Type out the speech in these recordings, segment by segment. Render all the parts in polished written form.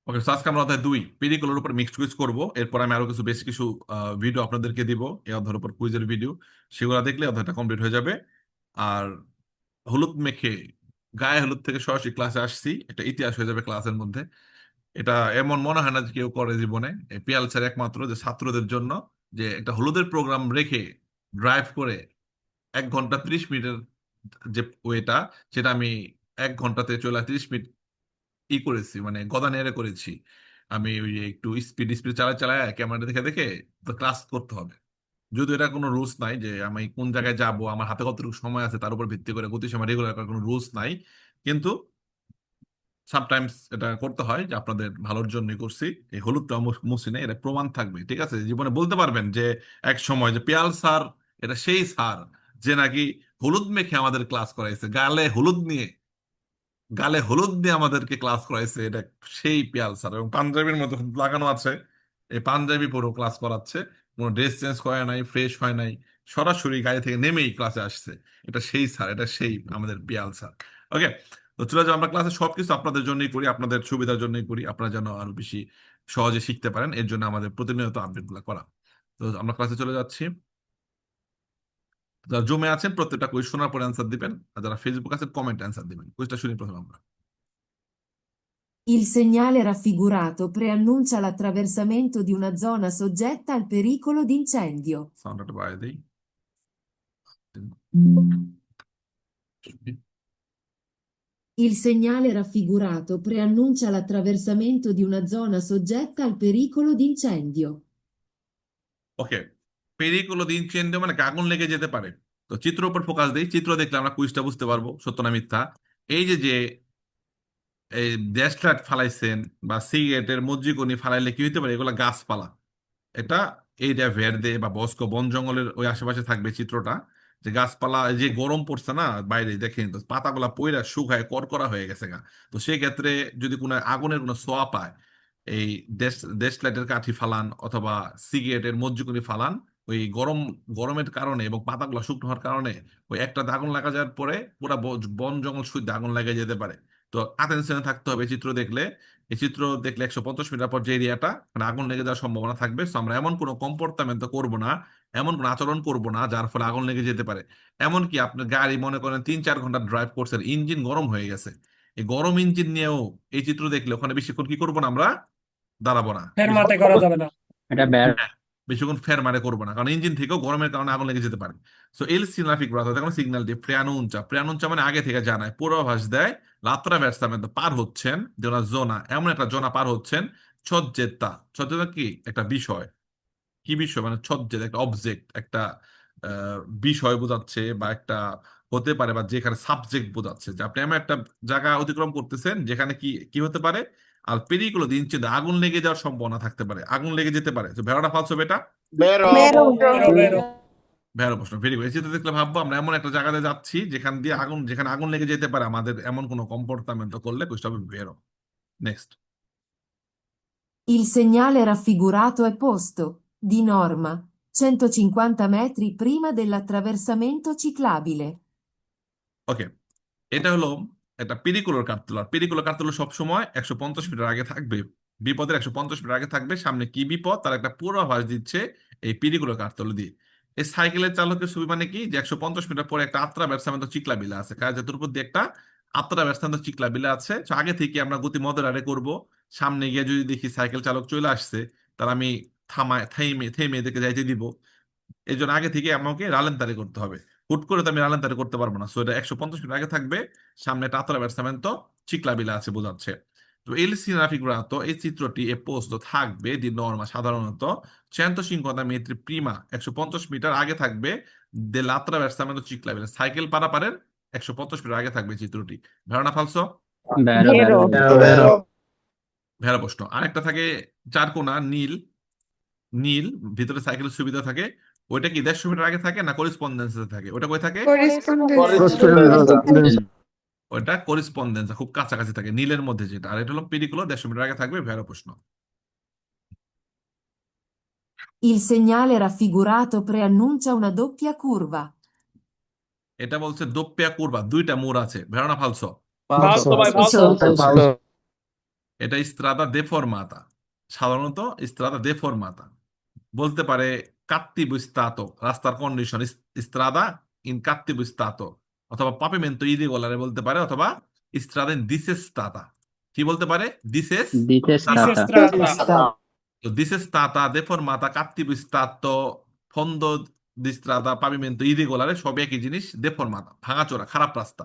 ওকে, so আজকে আমরা অধ্যায় 2 পেরিকুলার উপর মিক্সড কুইজ করব। এরপর আমি আরো কিছু বেশ কিছু ভিডিও আপনাদেরকে দিব এই অধ্যায়ের উপর, কুইজের ভিডিও। সেগুলো দেখলে অধ্যায়টা কমপ্লিট হয়ে যাবে। আর হলুদ মেখে, গায়ে হলুদ থেকে সরাসরি ক্লাসে আসছি, এটা ইতিহাস হয়ে যাবে ক্লাসের মধ্যে। এটা এমন মনে হয় না যে কেউ করে জীবনে। এই পিয়াল স্যার একমাত্র যে ছাত্রদের জন্য যে একটা হলুদের প্রোগ্রাম রেখে ড্রাইভ করে 1 ঘন্টা 30 মিনিটের যে ওয়েটা, সেটা আমি 1 ঘন্টাতে চলে 30 মিনিট করেছি, মানে গদা নেড়ে করেছি। আমি ওই যে একটু স্পিড স্পিড চালায় চালায় ক্যামেরা দেখে দেখে ক্লাস করতে হবে। যদিও এটা কোনো রুলস নাই যে আমি কোন জায়গায় যাব, আমার হাতে কতটুকু সময় আছে তার উপর ভিত্তি করে গতি সময় রেগুলার করার কোনো রুলস নাই। কিন্তু সামটাইমস এটা করতে হয়, যে আপনাদের ভালোর জন্যই করছি। এই হলুদটা মুছি নেই, এটা প্রমাণ থাকবে, ঠিক আছে? জীবনে বলতে পারবেন যে এক সময় যে পিয়াল স্যার এটা সেই স্যার যে নাকি হলুদ মেখে আমাদের ক্লাস করাইছে, গালে হলুদ দিয়ে আমাদেরকে ক্লাস করাইছে। এটা সেই পিয়াল স্যার, এবং পাঞ্জাবির মতো লাগানো আছে। এই পাঞ্জাবি পরেও ক্লাস করাচ্ছে, কোনো ড্রেস চেঞ্জ করে নাই, ফ্রেশ হয় নাই, সরাসরি গাড়ি থেকে নেমেই ক্লাসে আসছে। এটা সেই স্যার, এটা সেই আমাদের পিয়াল স্যার। ওকে, তো চলে যাও। আমরা ক্লাসে সবকিছু আপনাদের জন্যই করি, আপনাদের সুবিধার জন্যই করি, আপনারা যেন আরো বেশি সহজে শিখতে পারেন, এর জন্য আমাদের প্রতিনিয়ত আপডেট গুলো করা। তো আমরা ক্লাসে চলে যাচ্ছি। যারা জমে আছেন প্রত্যেকটা কুইজ শোনার পরে অ্যান্সার দিবেন, আর যারা ফেসবুক আছেন কমেন্ট অ্যান্সার দিবেন। কুইজটা শুনি প্রথমে আমরা। Il segnale raffigurato preannuncia l'attraversamento di una zona soggetta al pericolo di incendio. সাউন্ডটা বাড়িয়ে দিই। Il segnale raffigurato preannuncia l'attraversamento di una zona soggetta al pericolo di incendio. ওকে, পেরিকুলো দিন চেঞ্জ মানে কি? আগুন লেগে যেতে পারে। তো চিত্র উপর ফোকাস দিই, চিত্র দেখলে আমরা কুইজটা বুঝতে পারবো সত্য না মিথ্যা। এই যে যে এই দেশলাট ফালাইছেন বা সিগারেটের মজ্জিকনি ফালাইলে কি হইতে পারে? এগুলা গাছপালা। এটা এরিয়া ভেরদে বা বস্ক বন জঙ্গলের ওই আশেপাশে থাকবে চিত্রটা। যে গাছপালা, এই যে গরম পড়ছে না বাইরে, দেখেন তো পাতাগুলা পইড়া শুকায় করকরা হয়ে গেছে গা। তো সেই ক্ষেত্রে যদি কোনো আগুনের কোনো ছোঁয়া পায়, এই দেশ লাইটের কাঠি ফালান অথবা সিগারেটের মজ্জিকুনি ফালান, ওই গরমের কারণে এবং পাতাগুলো শুকনো হওয়ার কারণে ওই একটা আগুন লাগা যাওয়ার পরে পুরা বন জঙ্গল শুদ্ধ আগুন লেগে যেতে পারে। তো অ্যাটেনশনে থাকতে হবে চিত্র দেখলে। এই চিত্র দেখলে 150 মিটার পর যে এরিয়াটা, মানে আগুন লেগে যাওয়ার সম্ভাবনা থাকবে। So আমরা এমন কোনো কম্পোর্টমেন্ট করব না, এমন কোনো আচরণ করব না যার ফলে আগুন লেগে যেতে পারে। এমনকি আপনার গাড়ি মনে করেন 3-4 ঘন্টা ড্রাইভ করছেন, ইঞ্জিন গরম হয়ে গেছে, এই গরম ইঞ্জিন নিয়েও এই চিত্র দেখলে ওখানে বেশিক্ষণ কি করবো না আমরা? দাঁড়াবো না। ফের মাতে করা যাবে না। এটা ব্যাড। হ্যাঁ, বেশিক্ষণ ফের মারে করবো না, কারণ ইঞ্জিন থেকেও গরমের কারণে আগুন লেগে যেতে পারে। সো এল সিনাফিক ব্রাথ দেখুন সিগন্যাল দিয়ে প্রেয়ানুঞ্চা, প্রেয়ানুঞ্চা মানে আগে থেকে জানায়, পূর্বাভাস দেয়। লাত্রা ব্যবস্থা পার হচ্ছেন, জোনা জোনা, এমন একটা জোনা পার হচ্ছেন। ছজ্জেতা, ছজ্জেতা কি একটা বিষয়, কি বিষয় মানে ছজ্জেতা একটা অবজেক্ট, একটা আহ, বিষয় বোঝাচ্ছে, বা একটা হতে পারে, বা যেখানে সাবজেক্ট বোঝাচ্ছে যে আপনি এমন একটা জায়গা অতিক্রম করতেছেন যেখানে কি কি হতে পারে। আর পেরিগুলো দিন চিন্তা আগুন লেগে যাওয়ার সম্ভাবনা থাকতে পারে, আগুন লেগে যেতে পারে। তো ভেড়াটা ফালছো বেটা, Vero. বেরো বেরো। ভেড়া প্রশ্ন ভেরি গুড। চিন্তা দেখলে ভাববো আমরা এমন একটা জায়গাতে যাচ্ছি যেখানে আগুন লেগে যেতে পারে, আমাদের এমন কোনো কম্পোর্টমেন্ট করলে কুছটা হবে ভেরো। Next. Il segnale raffigurato è posto, di norma, 150 metri prima dell'attraversamento ciclabile. ওকে, এটা হলো একটা পেরিকুলার কার্তুলার। পেরিকুলার কার্তুলার সবসময় 150 মিটার আগে থাকবে, বিপদের 150 মিটার আগে থাকবে। সামনে কি বিপদ তার একটা পূর্বাভাস দিচ্ছে এই পেরিকুলার কার্তুলা দিয়ে। এই সাইকেলের চালকের ছবি মানে কি, যে 150 মিটার পরে একটা আত্রা ব্যবসায়িত চিকলা বিলা আছে, কাজের উপর দিয়ে একটা আত্রা ব্যবসায়িত চিকলা বিলা আছে। তো আগে থেকে আমরা গতি মডারে করব। সামনে গিয়ে যদি দেখি সাইকেল চালক চলে আসছে, তার আমি থেমে থেমে এদেরকে যাইতে দিব। এই জন্য আগে থেকে আমাকে রালেন্তারি করতে হবে। হুট করে তো আমি রালেন্তারি করতে পারবো না। সো এটা 150 মিটার আগে থাকবে, সামনে টাতরা ব্যাটসম্যান তো চিকলা বিলা আছে বোঝাচ্ছে। তো এল সিনাফিগুরাতো, এই চিত্রটি এ পোস্ত থাকবে দি নর্মা সাধারণত 150 metri প্রিমা, 150 মিটার আগে থাকবে দে লাত্রা ব্যাটসম্যান তো চিকলা বিলা, সাইকেল পারাপারের 150 মিটার আগে থাকবে চিত্রটি। ধারণা ফালসো? Bad bad. Vero. ভেড়া প্রশ্ন আরেকটা থাকে, চারকোনা নীল, নীল ভিতরে সাইকেলের সুবিধা থাকে। ওইটা কি 150 মিটার আগে থাকে না করিসপন্ডেন্সে থাকে? ওটা কই থাকে? Corrispondenza. ওটা করিসপন্ডেন্স, খুব কাছাকাছি থাকে নীলের মধ্যে যেটা। আর এটা হলো পেরিকুলো, 150 মিটার আগে থাকবে। ভেড়া প্রশ্ন। Il segnale raffigurato preannuncia una doppia curva. এটা বলছে দোপ্পিয়া কুরবা, দুইটা মোড় আছে। ভেড়া না ফালসো? ফালতু ভাই Falso. ফালতু। Falso. এটা ইস্ত্রাদা দেফরমাতা, সাধারণত ইস্ত্রাদা দেফরমাতা। বলতে পারে কাত্তিব স্তাতো, রাস্তার কন্ডিশন ইস্ত্রাদা ইন কাত্তিব স্তাতো, অথবা পাপিমেন্তো ইরেগোলারে বলতে পারে, অথবা ইস্ত্রাদা ইন দিসেস্তাতা। কি বলতে পারে? দিসেস Dice Dice stata. strada. তো দিসেস্তাতা দেফরমাতা কাত্তিব স্তাতো ফন্দো দিস্ত্রাদা পাপিমেন্তো ইরেগোলারে সব একই জিনিস, দেফরমাতা ভাঙাচোরা, খারাপ রাস্তা।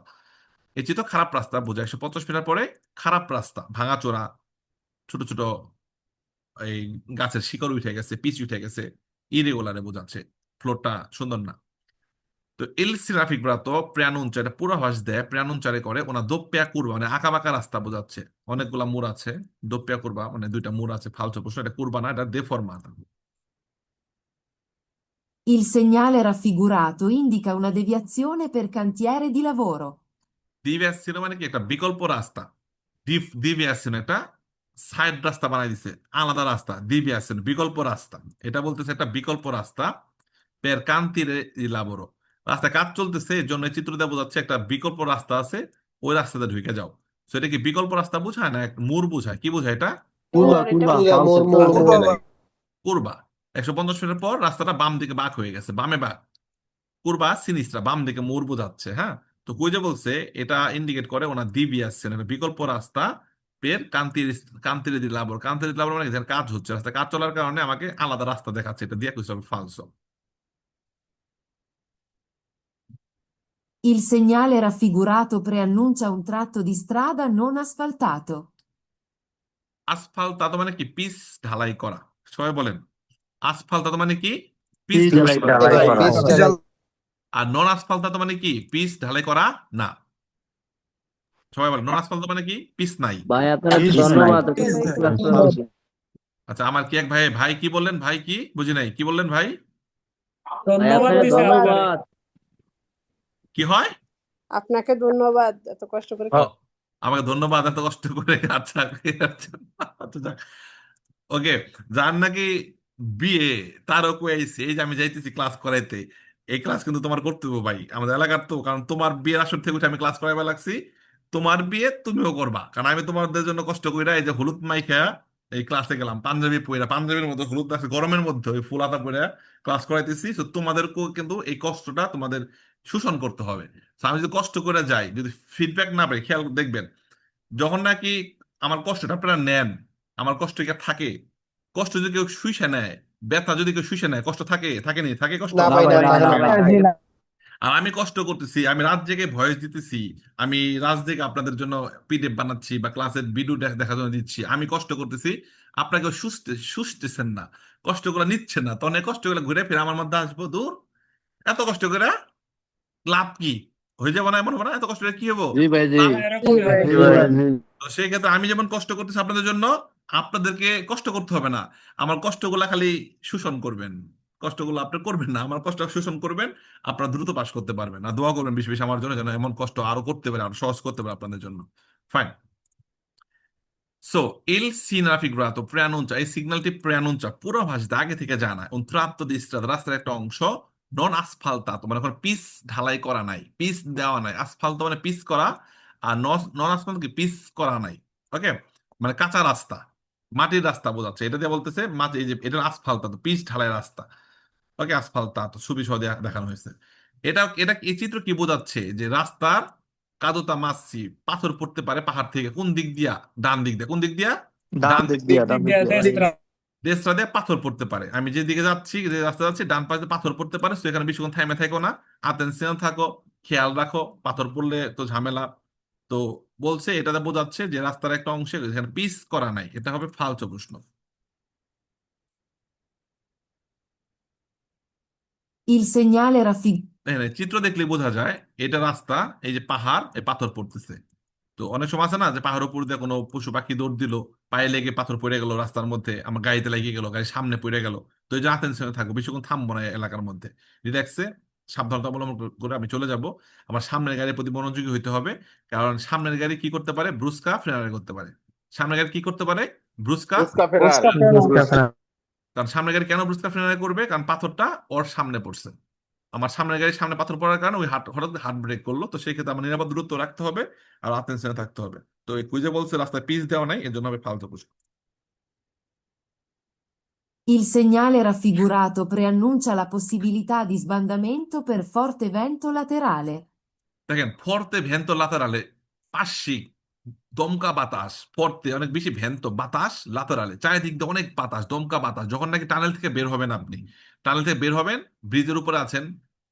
এই চিত্র খারাপ রাস্তা বোঝায়। 150 মিটার পরে খারাপ রাস্তা, ভাঙাচোরা, ছোট ছোট এই গাছের শিকড় উঠে গেছে, পিচ উঠে গেছে, ইরেগুলারে বোঝাচ্ছে, ফ্লোরটা সুন্দর না। তো এল সিনাফিকব্রাতো প্রাণুঞ্চা, এটা পূর্বাভাস দেয়, প্রাণুঞ্চারে করে ওনা দোপ্পিয়া কুরবা, মানে আঁকা বাঁকা রাস্তা বোঝাচ্ছে। অনেকগুলা মোড় আছে, দোপ্পিয়া কুরবা মানে দুইটা মোড় আছে, ফালতু প্রশ্ন, এটা কুরবা না, এটা দেফরমাতা। Il segnale raffigurato indica una deviazione per cantiere di lavoro. ডিভিয়াসিনো মানে কি? একটা বিকল্প রাস্তা। ডিভিয়াসিনো একটা সাইড রাস্তা বানাই দিছে, আলাদা রাস্তা। ডিভিয়াসিনো বিকল্প রাস্তা, এটা বলতেছে একটা বিকল্প রাস্তা। পের কান্তিরে লাবোরো, রাস্তায় কাজ চলতেছে, এর জন্য এই চিত্র দিয়ে বোঝাচ্ছে একটা বিকল্প রাস্তা আছে, ওই রাস্তাতে ঢুকে যাও। তো এটা কি বিকল্প রাস্তা বোঝায় না মোড় বোঝায়? কি বোঝায় এটা? Curva, curva, falso. কুরবা। 150 মিটার পর রাস্তাটা বাম দিকে বাঁক হয়ে গেছে, বামে বাঁক, কুরবা সিনিস্ট্রা, বাম দিকে মোড় বোঝাচ্ছে। হ্যাঁ, তো কই যে বলছে এটা ইন্ডিকেট করে ওনার দিবি আসছে না, বিকল্প রাস্তা পের কান্তির কান্তিরে দি লাবর। কান্তিরে দি লাবর মানে যেখানে কাজ হচ্ছে, রাস্তা কাজ চলার কারণে আমাকে আলাদা রাস্তা দেখাচ্ছে, এটা দিয়ে কইছে ফালসো। Il segnale raffigurato preannuncia un tratto di strada non asfaltato. আসফাল্ট তাতো মানে কি? পিচ ঢালাই করা। সবাই বলেন, আসফাল্ট তাতো মানে কি? পিচ Piece ঢালাই করা। ঢালাই করা। আর নন আসফাল্ট তাতো মানে কি? পিচ ঢালাই করা না। সবাই বলেন, নন আসফাল্ট মানে কি? পিচ নাই। ভাই আপনার Piece ধন্যবাদ। নাই। ক্লাস করা হয়েছে। আচ্ছা, আমার কি এক ভাই, ভাই কি বললেন? ভাই কি বুঝি নাই, কি বললেন ভাই? ভাই ধন্যবাদ আপনাকে দিছে আমারে। ধন্যবাদ। কি হয়? আপনাকে ধন্যবাদ এত কষ্ট করে ও, আমাকে ধন্যবাদ এত কষ্ট করে। আচ্ছা আচ্ছা, যাক। ওকে, যার নাকি বিয়ে, তারও কইছে এই যে আমি যাইতেছি ক্লাস করাইতে, এই ক্লাস কিন্তু তোমার করতে হবে ভাই, আমাদের এলাকার তো, কারণ তোমার বিয়ের আসর থেকে উঠে আমি ক্লাস করাইবা লাগছি। তোমার বিয়ে তুমিও করবা, কারণ আমি তোমাদের জন্য কষ্ট কইরা এই যে হলুদ মাইখা এই ক্লাসে গেলাম, পাঞ্জাবি পইরা, পাঞ্জাবির মধ্যে হলুদ আছে, গরমের মধ্যে ওই ফুল হাতা পইরা ক্লাস করাইতেছি। তো তোমাদেরকেও কিন্তু এই কষ্টটা তোমাদের শোষণ করতে হবে। তো আমি যদি কষ্ট করে যাই, যদি ফিডব্যাক না পাই, খেয়াল দেখবেন, যখন নাকি আমার কষ্টটা আপনারা নেন, আমার কষ্ট কি আর থাকে? কষ্ট যদি কেউ শুইছে নেয়, ব্যথা যদি কেউ শুইছে নেয়, কষ্ট থাকে? থাকেনি? থাকে কষ্ট? না না ভাই ভাই, না না, থাকে না, না। না। আর আমি কষ্ট করতেছি, আমি রাত জেগে ভয়েস দিতেছি, আমি রাত জেগে আপনাদের জন্য পিডিএফ বানাচ্ছি বা ক্লাসের ভিডিও দেখার জন্য দিচ্ছি, আমি কষ্ট করতেছি, আপনাকে শুষতেছেন না, কষ্ট করে নিচ্ছেন না, তখন এই কষ্ট করে ঘুরে ফিরে আমার মধ্যে আসবো, দূর, এত কষ্ট করে লাভ কি? হয়ে যাবো না? এমন হবো না? এত কষ্ট করে কি হবো? জি ভাই, জি। লাভ। এরকমই হবে। জি ভাই, জি। তো সেই ক্ষেত্রে আমি যেমন কষ্ট করতেছি আপনাদের জন্য, আপনাদেরকে কষ্ট করতে হবে না। আমার কষ্টগুলা খালি শোষণ করবেন, কষ্টগুলো আপনি করবেন না, আমার কষ্ট শোষণ করবেন, আপনারা দ্রুত পাস করতে পারবেন। আর দোয়া করবেন বেশি বেশি আমার জন্য, যেন এমন কষ্ট আরো করতে পারে, আরো সহজ করতে পারে আপনাদের জন্য। Fine. So il significato preannuncia, এই সিগন্যালটি preannuncia পূর্বাভাস দেয়, আগে থেকে জানায় un tratto di strada, রাস্তার একটা অংশ নন আসফাল্টাতো, মানে কোনো পিচ ঢালাই করা নাই, পিচ দেওয়া নাই। আসফাল্টো মানে পিচ করা, আর নন আসফাল্টো কি? পিচ করা নাই। ওকে, মানে কাঁচা রাস্তা, মাটির রাস্তা বোঝাচ্ছে। এটা দিয়ে বলতেছে মাটি, এই যে এটা আসফাল্টাতো, পিচ ঢালাই রাস্তা। ওকে, আসফাল্টাতো ছবি সহ দেখানো হয়েছে। এটা এটা এই চিত্র কি বোঝাচ্ছে? যে রাস্তার কাদুতা মাসি, পাথর পড়তে পারে পাহাড় থেকে, কোন দিক দিয়া? ডান দিক দিয়ে। কোন দিক দিয়া? ডান দিক দিক দিয়ে। দিয়ে দেশটা। দেশটা দিয়ে পাথর পড়তে পারে। আমি যে দিকে যাচ্ছি, যে রাস্তা যাচ্ছি, ডান পাশে পাথর পড়তে পারে। তো এখানে বেশিক্ষণ থাইমে থাকো না, আতেনশন থাকো, খেয়াল রাখো, পাথর পড়লে তো ঝামেলা। তো বলছে এটাতে বোঝাচ্ছে যে রাস্তার একটা অংশে এখানে পিস করা নাই, এটা হবে ফালতু প্রশ্ন। Il segnale raffigurato. এখানে চিত্র দেখলে বোঝা যায় এটা রাস্তা, এই যে পাহাড়, এই পাথর পড়তেছে। তো অনেক সময় আছে না যে পাহাড়ের উপর দিয়ে কোনো পশু পাখি দৌড় দিল, পায়ে লেগে পাথর পড়ে গেল রাস্তার মধ্যে, আমার গাড়িতে লেগে গেল, গাড়ির সামনে পড়ে গেল। তো এই যে আতেনশনে থাকবো, বেশিক্ষণ থামবো না এই এলাকার মধ্যে, রিল্যাক্সে সাবধানতা অবলম্বন করে আমি চলে যাব। আমার সামনের গাড়ির প্রতি মনোযোগী হইতে হবে, কারণ সামনের গাড়ি কি করতে পারে? ব্রুস্কা ফ্রেনারে করতে পারে। সামনের গাড়ি কি করতে পারে? ব্রুস্কা। কারণ সামনের গাড়ি কেন ব্রুস্কা ফ্রেনারে করবে? কারণ পাথরটা ওর সামনে পড়ছে। আমার সামনের গাড়ির সামনে পাথর পড়ার কারণে ওই হঠাৎ হার্ট ব্রেক করলো। তো সেই ক্ষেত্রে আমার নিরাপদ দূরত্ব রাখতে হবে আর আতেনশনে থাকতে হবে। তো এই কুইজে বলছে রাস্তায় পিচ দেওয়া নাই, এর জন্য আমি ফালতু প্রশ্ন। Il segnale raffigurato preannuncia la possibilità di sbandamento per forte vento laterale. দেখেন, ফর্তে ভেন্তো লাতেরালে, পার্শ্বিক দমকা বাতাস, ফর্তে অনেক বেশি ভেন্তো বাতাস, লাতেরালে চারিদিক দিয়ে অনেক বাতাস, দমকা বাতাস। যখন নাকি টানেল থেকে বের হবেন, আপনি টানেল থেকে বের হবেন, ব্রিজের উপরে আছেন,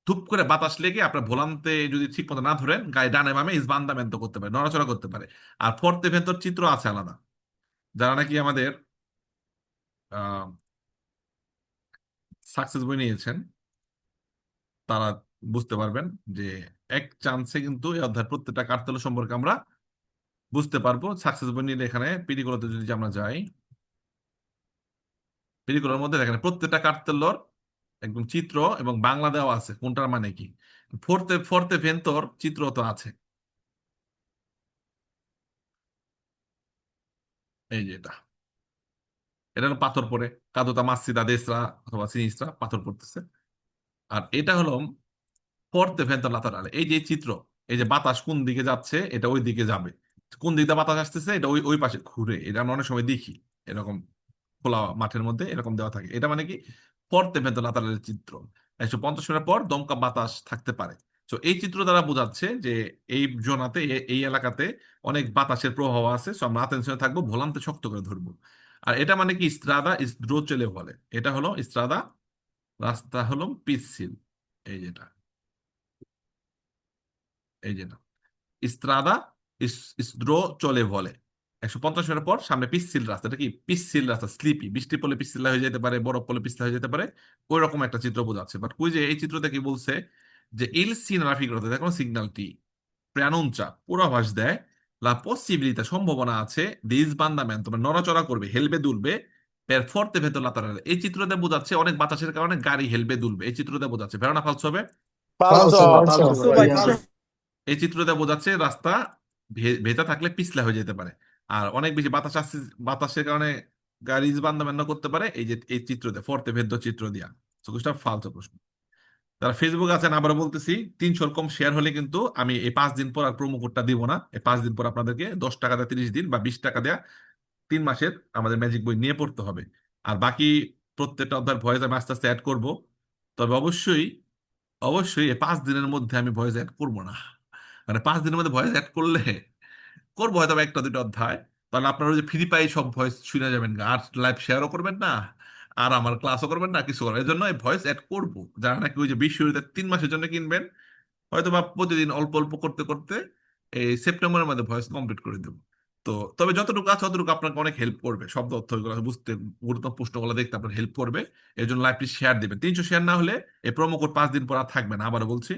ধুপ করে বাতাস লেগে আপনার ভোলান্তে যদি ঠিক মতো না ধরেন, গায়ে ডানে বামে ইসবান্দামেন্তো করতে পারে, নড়াচড়া করতে পারে। আর ফর্তে ভেন্তর চিত্র আছে আলাদা। যারা নাকি আমাদের সাকসেস বই নিয়েছেন তারা বুঝতে পারবেন যে এক চান্সে কিন্তু এই অধ্যায়ের প্রত্যেকটা কার্তেল সম্পর্কে আমরা বুঝতে পারবো। সাকসেস বই নিলে এখানে পিডিগুলোতে যদি আমরা যাই, পিডিগুলোর মধ্যে দেখেন প্রত্যেকটা কার্তেলর একদম চিত্র এবং বাংলা দেওয়া আছে কোনটার মানে কি। ফোর্থে ফোর্থে ভেন্তর চিত্র তো আছে, এই যে এটা, এটা হলো পাথর পড়ে, কাদোতা মাসিদা দেসরা অথবা সিনিসরা পাথর পড়তেছে। আর এটা হলো ফোর্থে ভেন্তর লাতারালে, এই যে চিত্র, এই যে বাতাস কোন দিকে যাচ্ছে এটা ওই দিকে যাবে, কোন দিক দিয়ে বাতাস আসতেছে এটা ওই ওই পাশে ঘুরে। এটা আমরা অনেক সময় দেখি এরকম খোলা মাঠের মধ্যে এরকম দেওয়া থাকে। এটা মানে কি ফোর্থে ভেন্তর লাতারালের চিত্র। 150 মিটার পর দমকা বাতাস থাকতে পারে। তো এই চিত্র দ্বারা বোঝাচ্ছে যে এই জোনাতে এই এলাকাতে অনেক বাতাসের প্রভাব আছে। সো আমরা আতেনশনে থাকবো, ভোলান্তে শক্ত করে ধরবো। আর এটা মানে কি ইস্ত্রাদা ইসদ্রোচেলে বলে, এটা হলো ইস্ত্রাদা, রাস্তা হলো পিচ্ছিল, এই যেটা, এই যে না, ইস্ত্রাদা ইসদ্রো চলে বলে। 150 মিটার পর সামনে পিচ্ছিল রাস্তা। এটা কি পিচ্ছিল রাস্তা, স্লিপি, বৃষ্টি পড়লে পিচ্ছিল হয়ে যেতে পারে, বরফ পড়লে পিচ্ছিল হয়ে যেতে পারে, ওই রকম একটা চিত্র বোঝাচ্ছে। বাট ওই যে এই চিত্রতে কি বলছে যে ইল সিনারা ফিগারতে দেখো সিগন্যালটি প্রাণুঞ্চা পূর্বাভাস দেয়, লা পসিবিলিতা সম্ভাবনা আছে, দিস বান্দাম্যান তোমার নড়াচড়া করবে, হেলবে দুলবে, পের ফর্তে ভেতর লাতারালে। এই চিত্রতে বোঝাচ্ছে অনেক বাতাসের কারণে গাড়ি হেলবে দুলবে, এই চিত্রতে বোঝাচ্ছে। ভেড়া ফালস হবে। Falso, Falso. falso, Vai, yes. falso. এই চিত্রটা বোঝাচ্ছে রাস্তা ভেজা থাকলে পিছলা হয়ে যেতে পারে। আর অনেক বেশি বাতাস আসছে, বাতাসের কারণে গাড়ি বান্দা বান্দা করতে পারে, এই যে এই চিত্রতে ফর্তে ভেদ্য চিত্র দিয়া। চোখটা ফালতু প্রশ্ন। যারা ফেসবুক আছেন আবার বলতেছি, 300 কম শেয়ার হলে কিন্তু আমি এই 5 দিন পর আর প্রোমো কোডটা দিব না। এই 5 দিন পর আপনাদেরকে 10 টাকা দেয়া 30 দিন বা 20 টাকা দেয়া 3 মাসের আমাদের ম্যাজিক বই নিয়ে পড়তে হবে। আর বাকি প্রত্যেকটা অধ্যায়ের ভয়েস আমি আস্তে আস্তে অ্যাড করবো। তবে অবশ্যই অবশ্যই এই 5 দিনের মধ্যে আমি ভয়েস অ্যাড করবো না। মানে 5 দিনের মধ্যে ভয়েস অ্যাড করলে করবো হয়তো বা একটা দুটো অধ্যায়, তাহলে আপনারা ওই যে ফ্রি পাই সব ভয়েস শুনে যাবেন গা। আর লাইভ শেয়ারও করবেন না, আর আমার ক্লাসও করবেন না, কিছু করবেন। এই জন্য ভয়েস অ্যাড করবো। যারা নাকি ওই যে বিশ্ববিদ্যালয় 3 মাসের জন্য কিনবেন, হয়তো বা প্রতিদিন অল্প অল্প করতে করতে এই সেপ্টেম্বরের মধ্যে ভয়েস কমপ্লিট করে দেবো। তো তবে যতটুকু আছে ততটুকু আপনাকে অনেক হেল্প করবে, শব্দ অর্থগুলো বুঝতে, গুরুত্বপূর্ণ প্রশ্নগুলো দেখতে আপনার হেল্প করবে। এর জন্য লাইভটি শেয়ার দিবেন। 300 শেয়ার না হলে এই প্রোমো কোড 5 দিন পর আর থাকবে না, আবারও বলছি।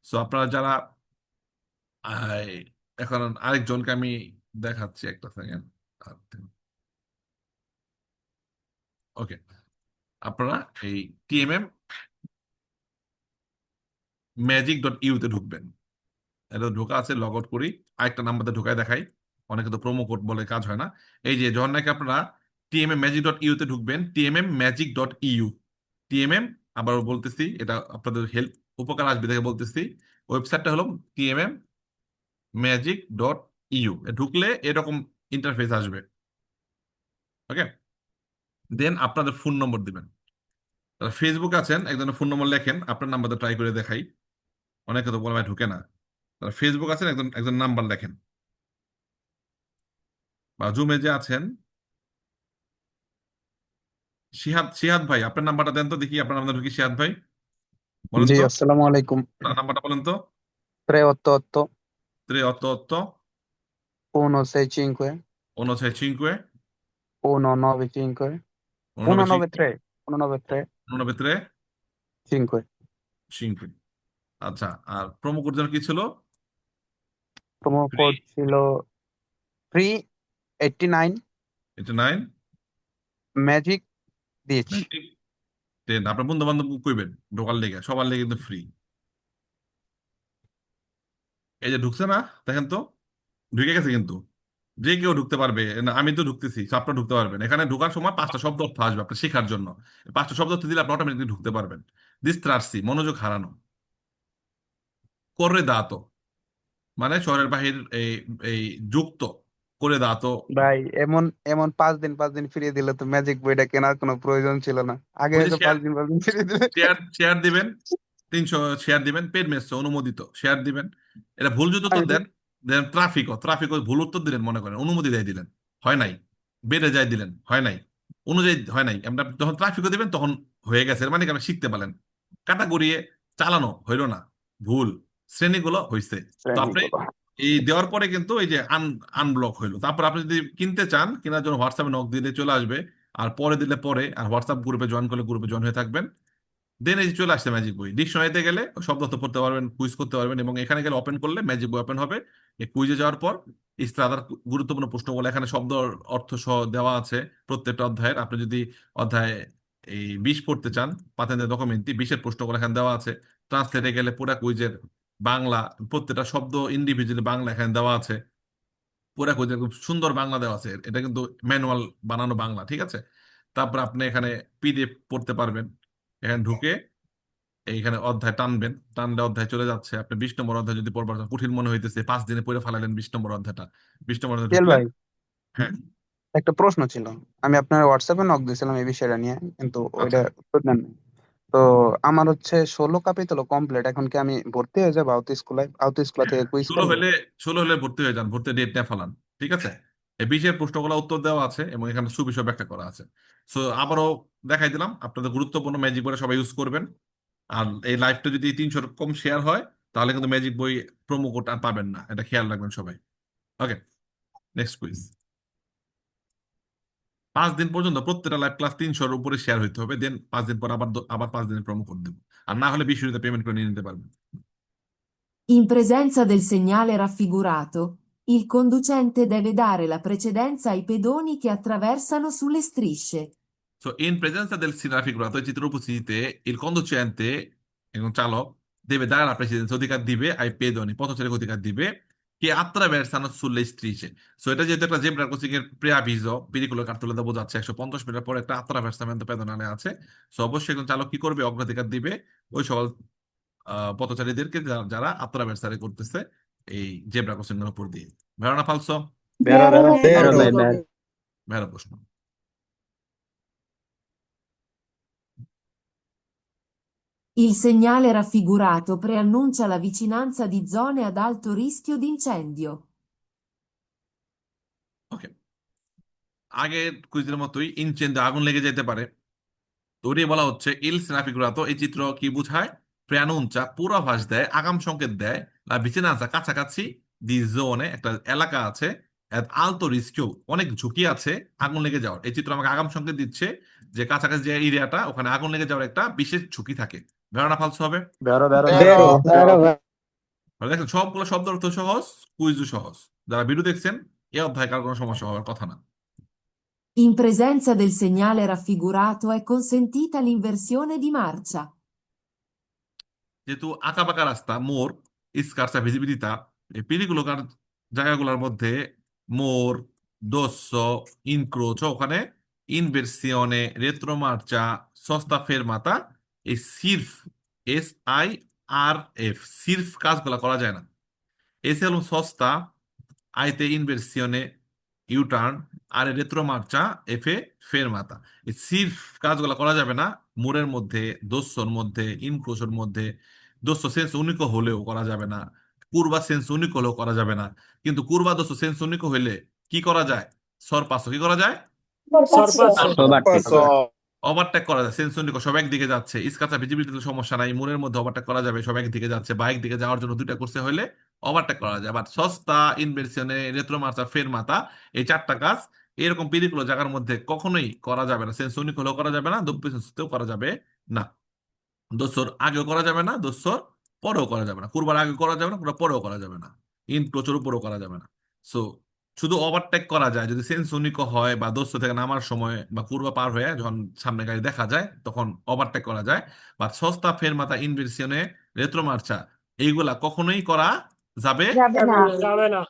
সো আপনারা যারা আহ, এখন আরেকজনকে আমি দেখাচ্ছি, একটা সেকেন্ড। ওকে, আপনারা এই টিএমএম magic.eu তে ঢুকবেন। এটা ঢোকা আছে, লগ আউট করি, আরেকটা নাম্বারতে ঢোকায় দেখাই। অনেকে তো প্রোমো কোড বলে কাজ হয় না। এই যে যখন নাকি আপনারা টিএমএম magic.eu তে ঢুকবেন, টিএমএম magic.eu, টিএমএম, আবার বলতেছি এটা আপনাদের হেল্প উপকার আসবে দেখে বলতেছি, ওয়েবসাইটটা হলো টিএমএম magic.eu। ঢুকলে এরকম ইন্টারফেস আসবে। ওকে, দেন আপনাদের ফোন নম্বর দিবেন। যারা ফেসবুক আছেন একজনের ফোন নম্বর লেখেন, আপনার নাম্বারটা ট্রাই করে দেখাই। অনেকে তো বলে ভাই ঢুকে না। যারা ফেসবুক আছেন একজন একজন নাম্বার লেখেন, বা জুমে যে আছেন, শিহাদ, শিহাদ ভাই আপনার নাম্বারটা দেন তো দেখি, আপনার নাম্বার ঢুকি, শিহাদ ভাই বলেন জি তো, আসসালামু আলাইকুম আপনার নাম্বারটা বলেন তো। 388 388 165 165 195 195 193 193 193 5 5। আচ্ছা, আর প্রোমো কোড যেন কি ছিল? প্রোমো ফ্রি কোড ছিল ফ্রি 89 89 ম্যাজিক দিয়েছি। 10। আপনার বন্ধু বান্ধব কইবেন ঢোকার লেগে, সবার লেগে কিন্তু ফ্রি। এই যে ঢুকছে না, দেখেন তো, ঢুকে গেছে কিন্তু। যে কেউ ঢুকতে পারবে না, আমি তো ঢুকতেছি, so আপনারা ঢুকতে পারবেন। এখানে ঢোকার সময় 5টা শব্দ অর্থ আসবে আপনার শেখার জন্য। 5টা শব্দ অর্থ দিলে আপনি অটোমেটিকলি ঢুকতে পারবেন। দিস্ত্রাসি মনোযোগ হারানো, করে দাঁত মানে শহরের বাহির এই এই যুক্ত, করে দাও তো। ভাই এমন এমন 5 দিন ফিরিয়ে দিলে তো ম্যাজিক বইটা কেনার কোনো প্রয়োজন ছিল না, আগে ওই যে হয়তো শেয়ার 5 দিন ফিরিয়ে দিলে। শেয়ার শেয়ার দিবেন, 300 শেয়ার দিবেন, পেড মেসে অনুমোদিত শেয়ার দিবেন। এটা ভুল যদি উত্তর আমি তো দেন, দেন ট্রাফিকও ভুল উত্তর দিলেন, মনে করেন অনুমতি দিয়ে দিলেন, হয় নাই, বেড়ে যায় দিলেন, হয় নাই, অনুযায়ী হয় নাই, আমরা যখন ট্রাফিকও দিবেন তখন হয়ে গেছে, এর মানে কি আপনি শিখতে পারলেন। কাটা গড়িয়ে চালানো হইলো না, ভুল, শ্রেণীগুলো হইছে। তো আপনি শ্রেণীগুলো। এই দেওয়ার পরে কিন্তু এই যে আনব্লক হইলো, তারপর আপনি যদি কিনতে চান, কেনার জন্য হোয়াটসঅ্যাপে নক দিলে চলে আসবে, আর পরে দিলে পরে, আর হোয়াটসঅ্যাপ গ্রুপে জয়েন করলে গ্রুপে জয়েন হয়ে থাকবেন। দেন এই যে চলে আসছে ম্যাজিক বই, ডিকশনারিতে গেলে শব্দ অর্থ পড়তে পারবেন, কুইজ করতে পারবেন, এবং এখানে গেলে ওপেন করলে ম্যাজিক বই ওপেন হবে। এই কুইজে যাওয়ার পর ইস্তাদার গুরুত্বপূর্ণ প্রশ্নগুলো এখানে শব্দ অর্থ সহ দেওয়া আছে প্রত্যেকটা অধ্যায়ের। আপনি যদি অধ্যায় এই 20 পড়তে চান, পাতেন্দ্রের ডকুমেন্টটি 20-এর প্রশ্নগুলো এখানে দেওয়া আছে। ট্রান্সলেটে গেলে পুরা কুইজের বাংলা, প্রত্যেকটা শব্দ ইন্ডিভিজুয়ালি বাংলা এখানে দেওয়া আছে। পুরা কুইজের খুব সুন্দর বাংলা দেওয়া আছে, এটা কিন্তু ম্যানুয়াল বানানো বাংলা, ঠিক আছে। তারপর আপনি এখানে পিডিএফ পড়তে পারবেন। এখানে ঢুকে এইখানে অধ্যায় টানবেন, টানলে অধ্যায় চলে যাচ্ছে। আপনি 20 নম্বর অধ্যায় যদি পড়বার কঠিন মনে হইতেছে, 5 দিনে পড়ে ফেলালেন 20 নম্বর অধ্যায়টা, 20 নম্বর অধ্যায় তেল ঢুকলেন। ভাই, হ্যাঁ, একটা প্রশ্ন ছিল। আমি আপনার হোয়াটসঅ্যাপে নক দিয়েছিলাম এই বিষয়টা নিয়ে, কিন্তু আচ্ছা। ওইটা উত্তর দেন নাই। তো আমার হচ্ছে 16 কাপিতল কমপ্লিট, এখন কি আমি ভর্তি হয়ে যাবো আউট স্কুল হ্যাঁ, থেকে কুইজ 16 করবো? হলে 16 হলে ভর্তি হয়ে যান, ভর্তি ডেট নিয়ে ফেলান, ঠিক আছে। এই 20-এর প্রশ্নগুলো উত্তর দেওয়া আছে এবং এখানে সুবিষয় ব্যাখ্যা করা আছে। সো আবারও দেখাই দিলাম, আপনাদের গুরুত্বপূর্ণ ম্যাজিক বই সবাই ইউজ করবেন। আর এই লাইভটা যদি 300-র কম শেয়ার হয়, তাহলে কিন্তু ম্যাজিক বই প্রোমো কোড আর পাবেন না, এটা খেয়াল রাখবেন সবাই। ওকে, নেক্সট কুইজ। 5 দিন পর্যন্ত প্রত্যেকটা লাইভ ক্লাস 300-র উপরে শেয়ার হইতে হবে, দেন 5 দিন পর আবার 5 দিনের প্রোমো কোড দেবো। আর না হলে 20 ইউনিটে পেমেন্ট করে নিয়ে নিতে পারবেন। In presenza del segnale raffigurato, il conducente deve dare la precedenza ai pedoni che attraversano sulle strisce. So, in presenza del sindaco figurato, il titolo উপস্থিতিতে il conducente, একজন চালক, deve dare la precedenza, অধিকার দিবে ai pedoni, পথচারীকে অধিকার দিবে, che attraversano sulle strisce। So এটা যেহেতু একটা জেব্রা ক্রসিং এর প্রিয়াভিজো, পেরিকুলার কার্তুলেতে বোঝাচ্ছে, 150 মিটার পরে একটা attraversamento pedonale আছে। সো অবশ্যই একজন চালক কি করবে, অগ্রাধিকার দিবে ওই সকল পথচারীদেরকে যারা attraversare করতেছে এই জেব্রা ক্রসিং এর উপর দিয়ে। ভেরো না ফালসো? Vero, vero. Vero, Vero. vero. ভেরো প্রশ্ন। Il segnale raffigurato preannuncia la vicinanza di zone ad alto rischio di incendio. ওকে, আগের কুইজের মতোই ইনচেন্ডে আগুন লেগে যেতে পারে। দৌড়িয়ে বলা হচ্ছে ইল সেনাফিগুরাতো, এই চিত্র কি বুঝায়? প্রেয়ানুঞ্চা পূর্বাভাস দেয়, আগাম সংকেত দেয়, লা ভিচিনান্সা কাছাকাছি, দি জোনে একটা এলাকা আছে, এত আলতো রিস্কিও অনেক ঝুঁকি আছে আগুন লেগে যাওয়ার। এই চিত্র আমাকে আগাম সংকেত দিচ্ছে যে কাছাকাছি যে এরিয়াটা, ওখানে আগুন লেগে যাওয়ার একটা বিশেষ ঝুঁকি থাকে। ভেড়া ফালসো হবে। Vero, vero, Vero. vero. দেখেন সবগুলো শব্দ অর্থ সহজ, কুইজও সহজ। যারা ভিডিও দেখছেন, এই অধ্যায় কার কোনো সমস্যা হওয়ার কথা না। In presenza del segnale raffigurato è consentita l'inversione di marcia. যেহেতু আঁকা বাঁকা রাস্তা, মোড়, স্কার্সা ভিজিবিলিতা, এই পেরিকুলার জায়গাগুলোর মধ্যে মোর, দোসো, ইনক্রোচো, ওখানে ইনভার্সিওনে, রেট্রোমার্চা, সস্তা ফেরমাতা, এই সির্ফ, SIRF, সির্ফ কাজগুলো করা যায় না। এসে হলো সস্তা, আইতে ইনভার্সিওনে, ইউটার্ন, আর রেট্রোমার্চা, এফে ফেরমাতা। এই সির্ফ কাজগুলো করা যাবে না মোড়ের মধ্যে, দোসোর মধ্যে, ইনক্রোচোর মধ্যে। দোসো সেন্স উনিকো হলেও করা যাবে না, কুরবা সেন্স উনিকো হলেও করা যাবে না। কিন্তু কুরবা দোসো সেন্স উনিকো হইলে কি করা যায়? সরপাসো কি করা যায়? Sorpasso. Sorpasso. ওভারটেক করা যায়, সেন্স উনিকো সব একদিকে যাচ্ছে, ইসকাচা ভিজিবিলিটিতে সমস্যা নাই, মোড়ের মধ্যে ওভারটেক করা যাবে, সব একদিকে যাচ্ছে। বাইক দিকে যাওয়ার জন্য দুইটা করতে হলে ওভারটেক করা যায়। বাট সস্তা, ইনভার্সিওনে, রেট্রোমার্চা, ফেরমাতা, এই 4টা কাজ এরকম পেরিকুলার জায়গার মধ্যে কখনোই করা যাবে না। সেন্স উনিকো হলেও করা যাবে না, দুঃপেতেও করা যাবে না। দোসর আগেও করা যাবে না, দোসর পরেও করা যাবে না। কুরবার আগে করা যাবে না, কুরবার পরেও করা যাবে না, ইন প্রচুর উপরেও করা যাবে না। সো শুধু ওভারটেক করা যায় যদি সেন্স উনিকো হয়, বা দোস্ত থেকে নামার সময় বা কুরবা পার হয়ে যখন সামনে গাড়ি দেখা যায় তখন ওভারটেক করা যায়। বা সস্তা ফেরমাতা, ইনভার্সিওনে, রেট্রোমার্চা, এইগুলা কখনোই করা যাবে। Jabe na.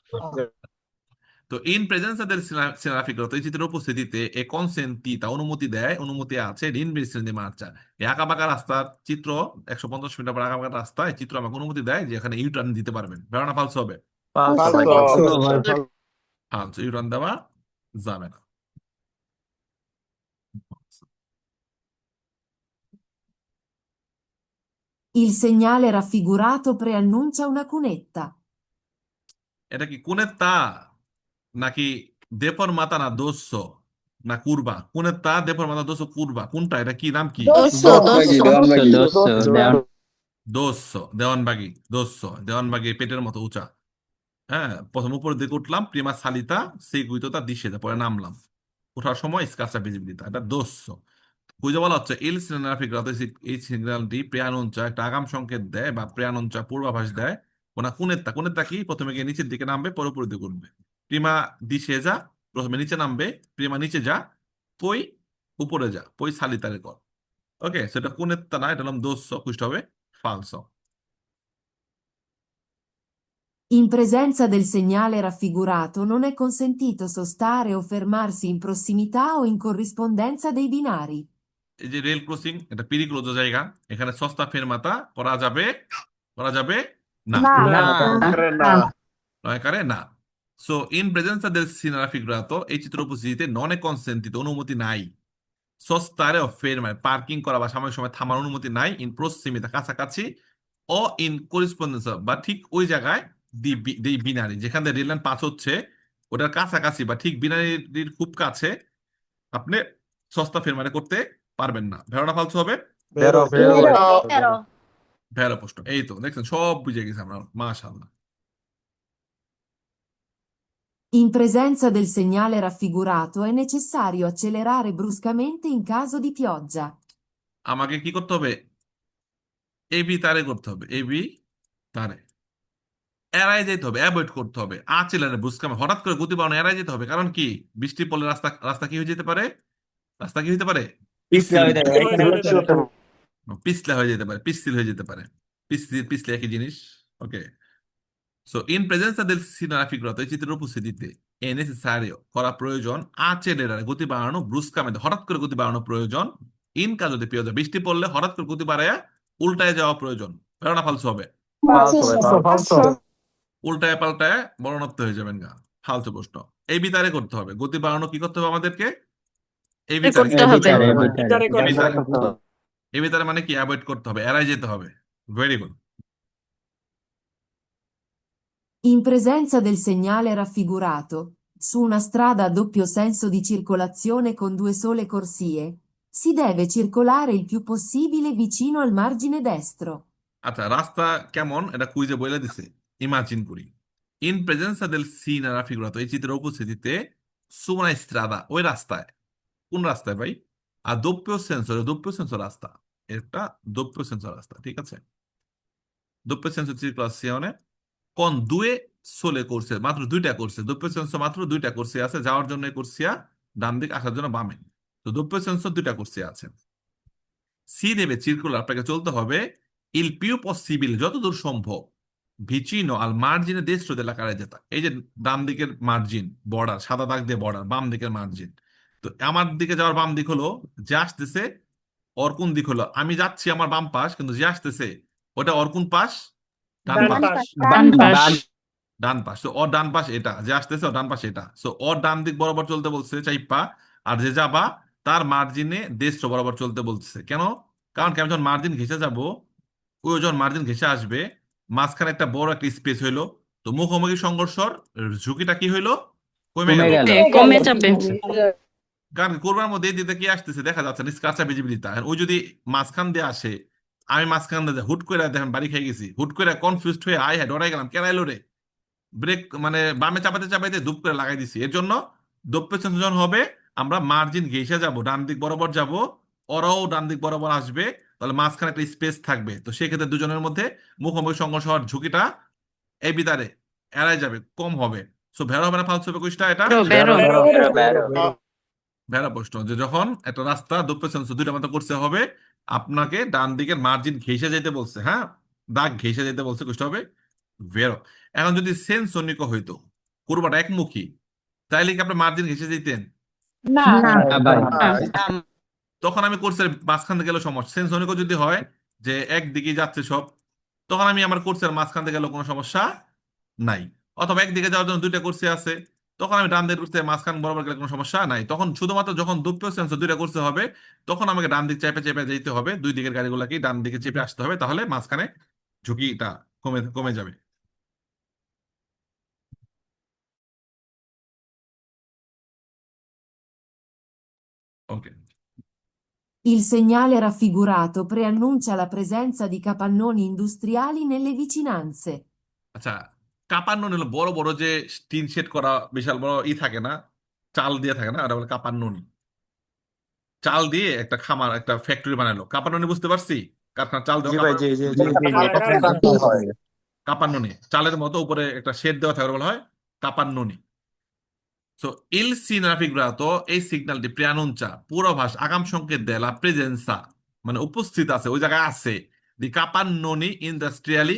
তো ইন প্রেজেন্স del senafico, এই চিত্রের উপস্থিতিতে এ কনসেন্টিতা, অনুমতি দেয়, অনুমতি আছে রিনভেস্টমেন্ট মার্চা, এই আঁকাবাঁকা রাস্তার চিত্র, 150 মিটার পর আঁকাবাঁকা রাস্তা, এই চিত্র আমাকে অনুমতি দেয় যে এখানে ইউটার্ন দিতে পারবেন। ভেড়ানা ফালস হবে। Falso. Falso. Falso. ফালতু ইউটার্ন দেওয়া যাবে না। Il segnale raffigurato preannuncia una cunetta. এটা কি কুনেত্তা নাকি দেফরমাতা না দোস্য না কুরবা? কুনেত্তা, দেফরমাতা, দোস্য, কুরবা, কোনটা? এটা কি নাম কি? দোস্য, দেওয়ানবাগি, দোস্য, দেওয়ানবাগি পেটের মতো উঁচা। হ্যাঁ, প্রথম উপরের দিকে উঠলাম, প্রিমা সালিতা seguito discesa, পরে নামলাম। ওঠার সময় স্কার্সা ভিজিবিলিতা, এটা দোস্য। খুঁজে বলা হচ্ছে ইল সিগনাফিকাতো, এই সিগন্যালটি প্রেয়ানুঞ্চা একটা আগাম সংকেত দেয় বা প্রেয়ানুঞ্চা পূর্বাভাস দেয়। কোনা কুনেত্তা, কুনেত্তা কি? প্রথমে গিয়ে নিচের দিকে নামবে, পরে উপরের দিকে উঠবে। প্রিমা ডিসেজা, প্রথমে নিচে নামবে, প্রিমা নিচে যা, পই উপরে যা, পই সালিতারে কর। ওকে, সেটা কুনেত্তা না, এটা হলাম দোস্য, কুষ্ট হবে ফালসো। In presenza del segnale raffigurato non è consentito sostare o fermarsi in prossimità o in corrispondenza dei binari. এই যে রেল ক্রসিং, এটা পিরিক্লোজ জায়গা, এখানে সস্তা ফেরমাতা করা যাবে, করা যাবে না, নয় কারে না। সো ইন প্রেজেন্সা del sinara figurato, এই চিত্র উপস্থিতিতে নন এ কনসেন্টিত, অনুমতি নাই। সস্তারে ফেরমায় পার্কিং করা বা সাময়িক সময় থামার অনুমতি নাই। ইন প্রসিমিতা, কাছাকাছি। ও ইন করিসপন্ডেন্স, বা ঠিক ওই জায়গায় দি বিনারি, যেখান থেকে রেল লাইন পাস হচ্ছে ওটার কাছাকাছি বা ঠিক বিনারির খুব কাছে আপনি সস্তা ফেরমারে করতে পারবেন না। ভেড়া ফালতু হবে, ভেড়া প্রশ্ন। এই তো দেখছেন, সব বুঝে গেছি আমরা, মাশাআল্লাহ। In presenza del segnale raffigurato è necessario accelerare bruscamente in caso di pioggia. আমাকে কি করতে হবে? এবি তারে করতে হবে, এবি তারে এড়াই যেতে হবে, অ্যাভয়েড করতে হবে। আচেলারে বুঝকামে হঠাৎ করে গতি বাড়ানো এড়াই যেতে হবে, কারণ কি? বৃষ্টি পড়লে রাস্তা রাস্তা কি হয়ে যেতে পারে? রাস্তা কি হতে পারে? পিছলা পিছলা হয়ে যেতে পারে, পিচ্ছিল হয়ে যেতে পারে। পিছলি পিছলে একই জিনিস। ওকে, সো ইন প্রেজেন্সা del sinara figurato, এই চিত্রের উপস্থিতিতে এ নেসেসারিও করা প্রয়োজন, আচেলেরারে গতি বাড়ানো, ব্রুস্কামে হঠাৎ করে গতি বাড়ানো প্রয়োজন। ইন কাজতে পিওজা, বৃষ্টি পড়লে হঠাৎ করে গতি বাড়ায়া উল্টায় যাওয়া প্রয়োজন। প্রেরণা ফালসু হবে, উল্টায় পাল্টায় বর্ণাত্ম হয়ে যাবেন গা। ফালতু প্রশ্ন। এই বিতারে করতে হবে, গতি বাড়ানো কি করতে হবে আমাদেরকে? এই বিতারে, এই বিতারে মানে কি? অ্যাভয়েড করতে হবে, এড়াই যেতে হবে। Very good. In presenza del segnale raffigurato, su una strada a doppio senso di circolazione con due sole corsie, si deve circolare il più possibile vicino al margine destro. আচ্ছা, রাস্তা কেমন এটা কুইজে বলে দিছে, ইমাজিন করি। ইন প্রেজেন্সা del sinara figurato, এই চিত্রের উপস্থিতিতে, su una strada, ওই রাস্তায়। কোন রাস্তায় ভাই? আর doppio senso, doppio senso রাস্তা, এটা doppio senso রাস্তা, ঠিক আছে? doppio senso circolazione con due sole corsie, মাত্র দুইটা করছে। doppio senso মাত্র দুইটা করছে আছে, যাওয়ার জন্য করছিয়া ডান দিক, আসার জন্য বামে। তো doppio senso দুইটা করছে আছে। সি দেবে সার্কুলার, আপনাকে চলতে হবে ইল পিউ পসিবিল, যতদূর সম্ভব, ভিচিনো আল মার্জিনে দেশরো দেলা কারাজেতা, এই যে ডান দিকের মার্জিন, বর্ডার, সাদা দাগ দিয়ে বর্ডার, বাম দিকের মার্জিন। তো আমার দিকে যাওয়ার বাম দিক হলো, যে আসতেছে ওর কোন দিক হলো? আমি যাচ্ছি আমার বাম পাশ, কিন্তু যে আসতেছে ওটা ওর কোন পাশ? ডান পাশ। ডান পাশ, তো ওর ডান পাশ এটা, যে আসতেছে ওর ডান পাশ এটা। সো ওর ডান দিক বরাবর চলতে বলছে চাইপা, আর যে যাবা তার মার্জিনে দেশটা বরাবর চলতে বলছে। কেন? কারণ কি, আমি যখন মার্জিন ঘেসে যাব, ওই যখন মার্জিন ঘেসে আসবে, মাঝখানে একটা বড় একটা স্পেস হইলো, তো মুখোমুখি সংঘর্ষর ঝুঁকিটা কি হইলো? কমে গেল। কমে যাবে। কারণ কোরবার মধ্যে এই দিকে কি আসতেছে দেখা যাচ্ছে না, স্কার্চা ভিজিবিলিটি। ওই যদি মাঝখান দিয়ে আসে, আমি মাঝখান দিয়ে হুট করে দেখেন বাড়ি খেয়ে গেছি, হুট করে কনফিউজড হয়ে আয় হ্যাঁ ডরাই গেলাম, কেরাইলো রে, ব্রেক মানে বামে চাপাতে চাপাতে ধুপ করে লাগাই দিছি। এর জন্য দপ্পে সংযোজন হবে, আমরা মার্জিন ঘেঁষে যাব, ডান দিক বরাবর যাব, ওরাও ডান দিক বরাবর আসবে, তাহলে মাঝখানে একটা স্পেস থাকবে। তো সেক্ষেত্রে দুজনের মধ্যে মুখোমুখি সংঘর্ষ হওয়ার ঝুঁকিটা এই বিতারে এড়াই যাবে, কম হবে। সো ভেড়া হবে না ফালতু হবে কোষ্টা এটা? ভেড়া প্রশ্ন, যে যখন একটা রাস্তা দপ্পে সেন্স দুইটা মতো করতে হবে, আপনাকে ডান দিকের মার্জিন ঘেঁষে যেতে বলছে, হ্যাঁ, দাগ ঘেঁষে যেতে বলছে, কোষ্টা হবে ভেড়ো। এখন যদি সেন্সনিক হইতো, কুরবাটা একমুখী, তাইলে কি আপনি মার্জিন ঘেঁষে দিতেন? তখন আমি কোর্সের মাঝখান থেকে গেলে সমস্যা। সেন্সনিক যদি হয় যে একদিকে যাচ্ছে সব, তখন আমি আমার কোর্সের মাঝখান থেকে গেলে কোনো সমস্যা নাই। অথবা একদিকে যাওয়ার জন্য দুইটা কোর্সে আছে, তখন আমি ডান দিকে করতে মাঝখান বরাবর গেলে কোনো সমস্যা নাই। তখন শুধুমাত্র যখন দুটো সেন্সর দুইটা করতে হবে, তখন আমাকে ডান দিক চেপে চেপে যেতে হবে, দুই দিকের গাড়িগুলোকে ডান দিকে চেপে আসতে হবে, তাহলে মাঝখানে ঝুঁকিটা কমে কমে যাবে। ওকে। Il segnale raffigurato preannuncia la presenza di capannoni industriali nelle vicinanze. আচ্ছা, কাপান্ন হলো বড় বড় যে টিন শেড করা বিশাল বড় থাকে না, চাল দিয়ে থাকে না, ওটা বলে কাপান্ননি। চাল দিয়ে একটা খামার একটা ফ্যাক্টরি বানালো, কাপান্ননি বুঝতে পারছি, কারখানা চাল দেওয়া জি ভাই, জি জি জি জি জি, এটা কারাগার জানতে হয়। কাপান্ননি চালের মতো উপরে একটা শেড দেওয়া থাকে, ওটা বলা হয় কাপান্ননি। সো ইল সিনাফিগ্রাতো, এই সিগন্যালটি প্রিয়ানুঞ্চা পূর্বাভাস আগাম সংকেত দেয় লা প্রেজেন্সা, মানে উপস্থিত আছে, ওই জায়গায় আছে, দি কাপান্ননি ইন্ডাস্ট্রিয়ালি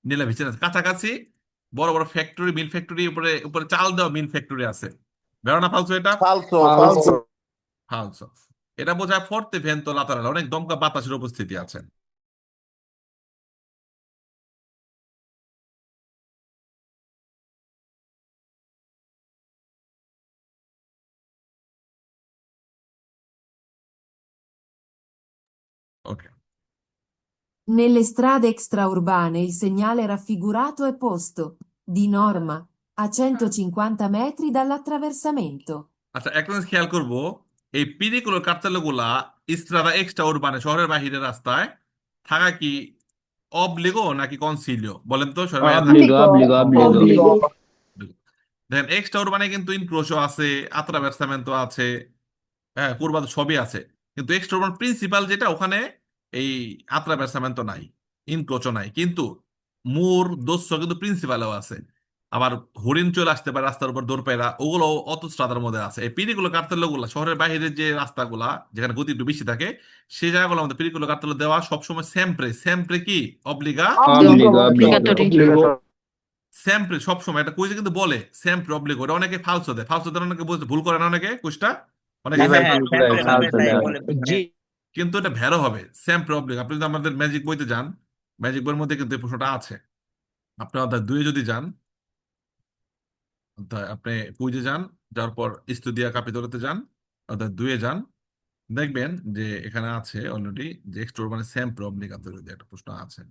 নিলা ভিচেনাস, কাছাকাছি বড় বড় ফ্যাক্টরি মিল ফ্যাক্টরি, উপরে উপরে চাল দেওয়া মিল ফ্যাক্টরি আছে। বেরোনা ফালসো এটা? ফালসো ফালসো। ফালসো। ফালসো। এটা বোঝায় ফর্তে ভেন্তো লাতারাল, অনেক দমকা বাতাসের উপস্থিতি আছে। ওকে। Nelle strade extraurbane il segnale raffigurato è posto, di norma, a 150 metri dall'attraversamento. আচ্ছা, একটা জিনিস খেয়াল করবো, এই পিরিকুলার কার্তেলগুলা ইস্ত্রাদা এক্সট্রা উরবানে শহরের বাহিরের রাস্তায় থাকা কি অবলিগো নাকি কনসিলিও বলেন তো, শহরের বাইরে থাকা? Obbligo, obbligo, obbligo. দেখেন এক্সট্রা উরবানে কিন্তু ইনক্রোশও আছে, আত্রাভের্সামেন্টো আছে, হ্যাঁ পূর্বাদ সবই আছে, কিন্তু এক্সট্রা উরবান প্রিন্সিপাল যেটা, ওখানে এই আত্রাভের্সামেন্টো নাই, ইনক্রোচও নাই, কিন্তু মুর দোস্ত কিন্তু প্রিন্সিপালও আছে। আবার হরিণ চলে আসতে পারে রাস্তার উপর দৌড় পায়রা, ওগুলো অতস্ট্রাদার মধ্যে আছে। এই পিরিগুলো কার্তেল গুলা শহরের বাইরে যে রাস্তাগুলা যেখানে গতি একটু বেশি থাকে, সেই জায়গাগুলো আমাদের পিরিগুলো কার্তেল দেওয়া সবসময় সেমপ্রে সেমপ্রে কি অবলিগা Obbligo, obbligo. Obbligo. সেমপ্রে সবসময়, একটা কুইজে কিন্তু বলে সেমপ্রে অবলিগো, ওটা অনেকে ফালসো দেয়, ফালসো দেয় অনেকে বুঝতে ভুল করে না, অনেকে কুইজটা অনেকে জি ভাই, হ্যাঁ, ভুল করে। falso দেয়। জি কিন্তু এটা ভ্যারো হবে সেমপ্রে অবলিগো। আপনি যদি আমাদের ম্যাজিক বইতে যান, ম্যাজিক বইয়ের মধ্যে কিন্তু এই প্রশ্নটা আছে। আপনি অধ্যায় 2 যদি যান, আপনি কুইজে যান, যাওয়ার পর ইস্তুদিয়া কাপিতলতে যান, অর্থাৎ 2 যান, দেখবেন যে এখানে আছে অলরেডি যে এক্সট্রা মানে সেম প্রবলিক যদি একটা প্রশ্ন আছে।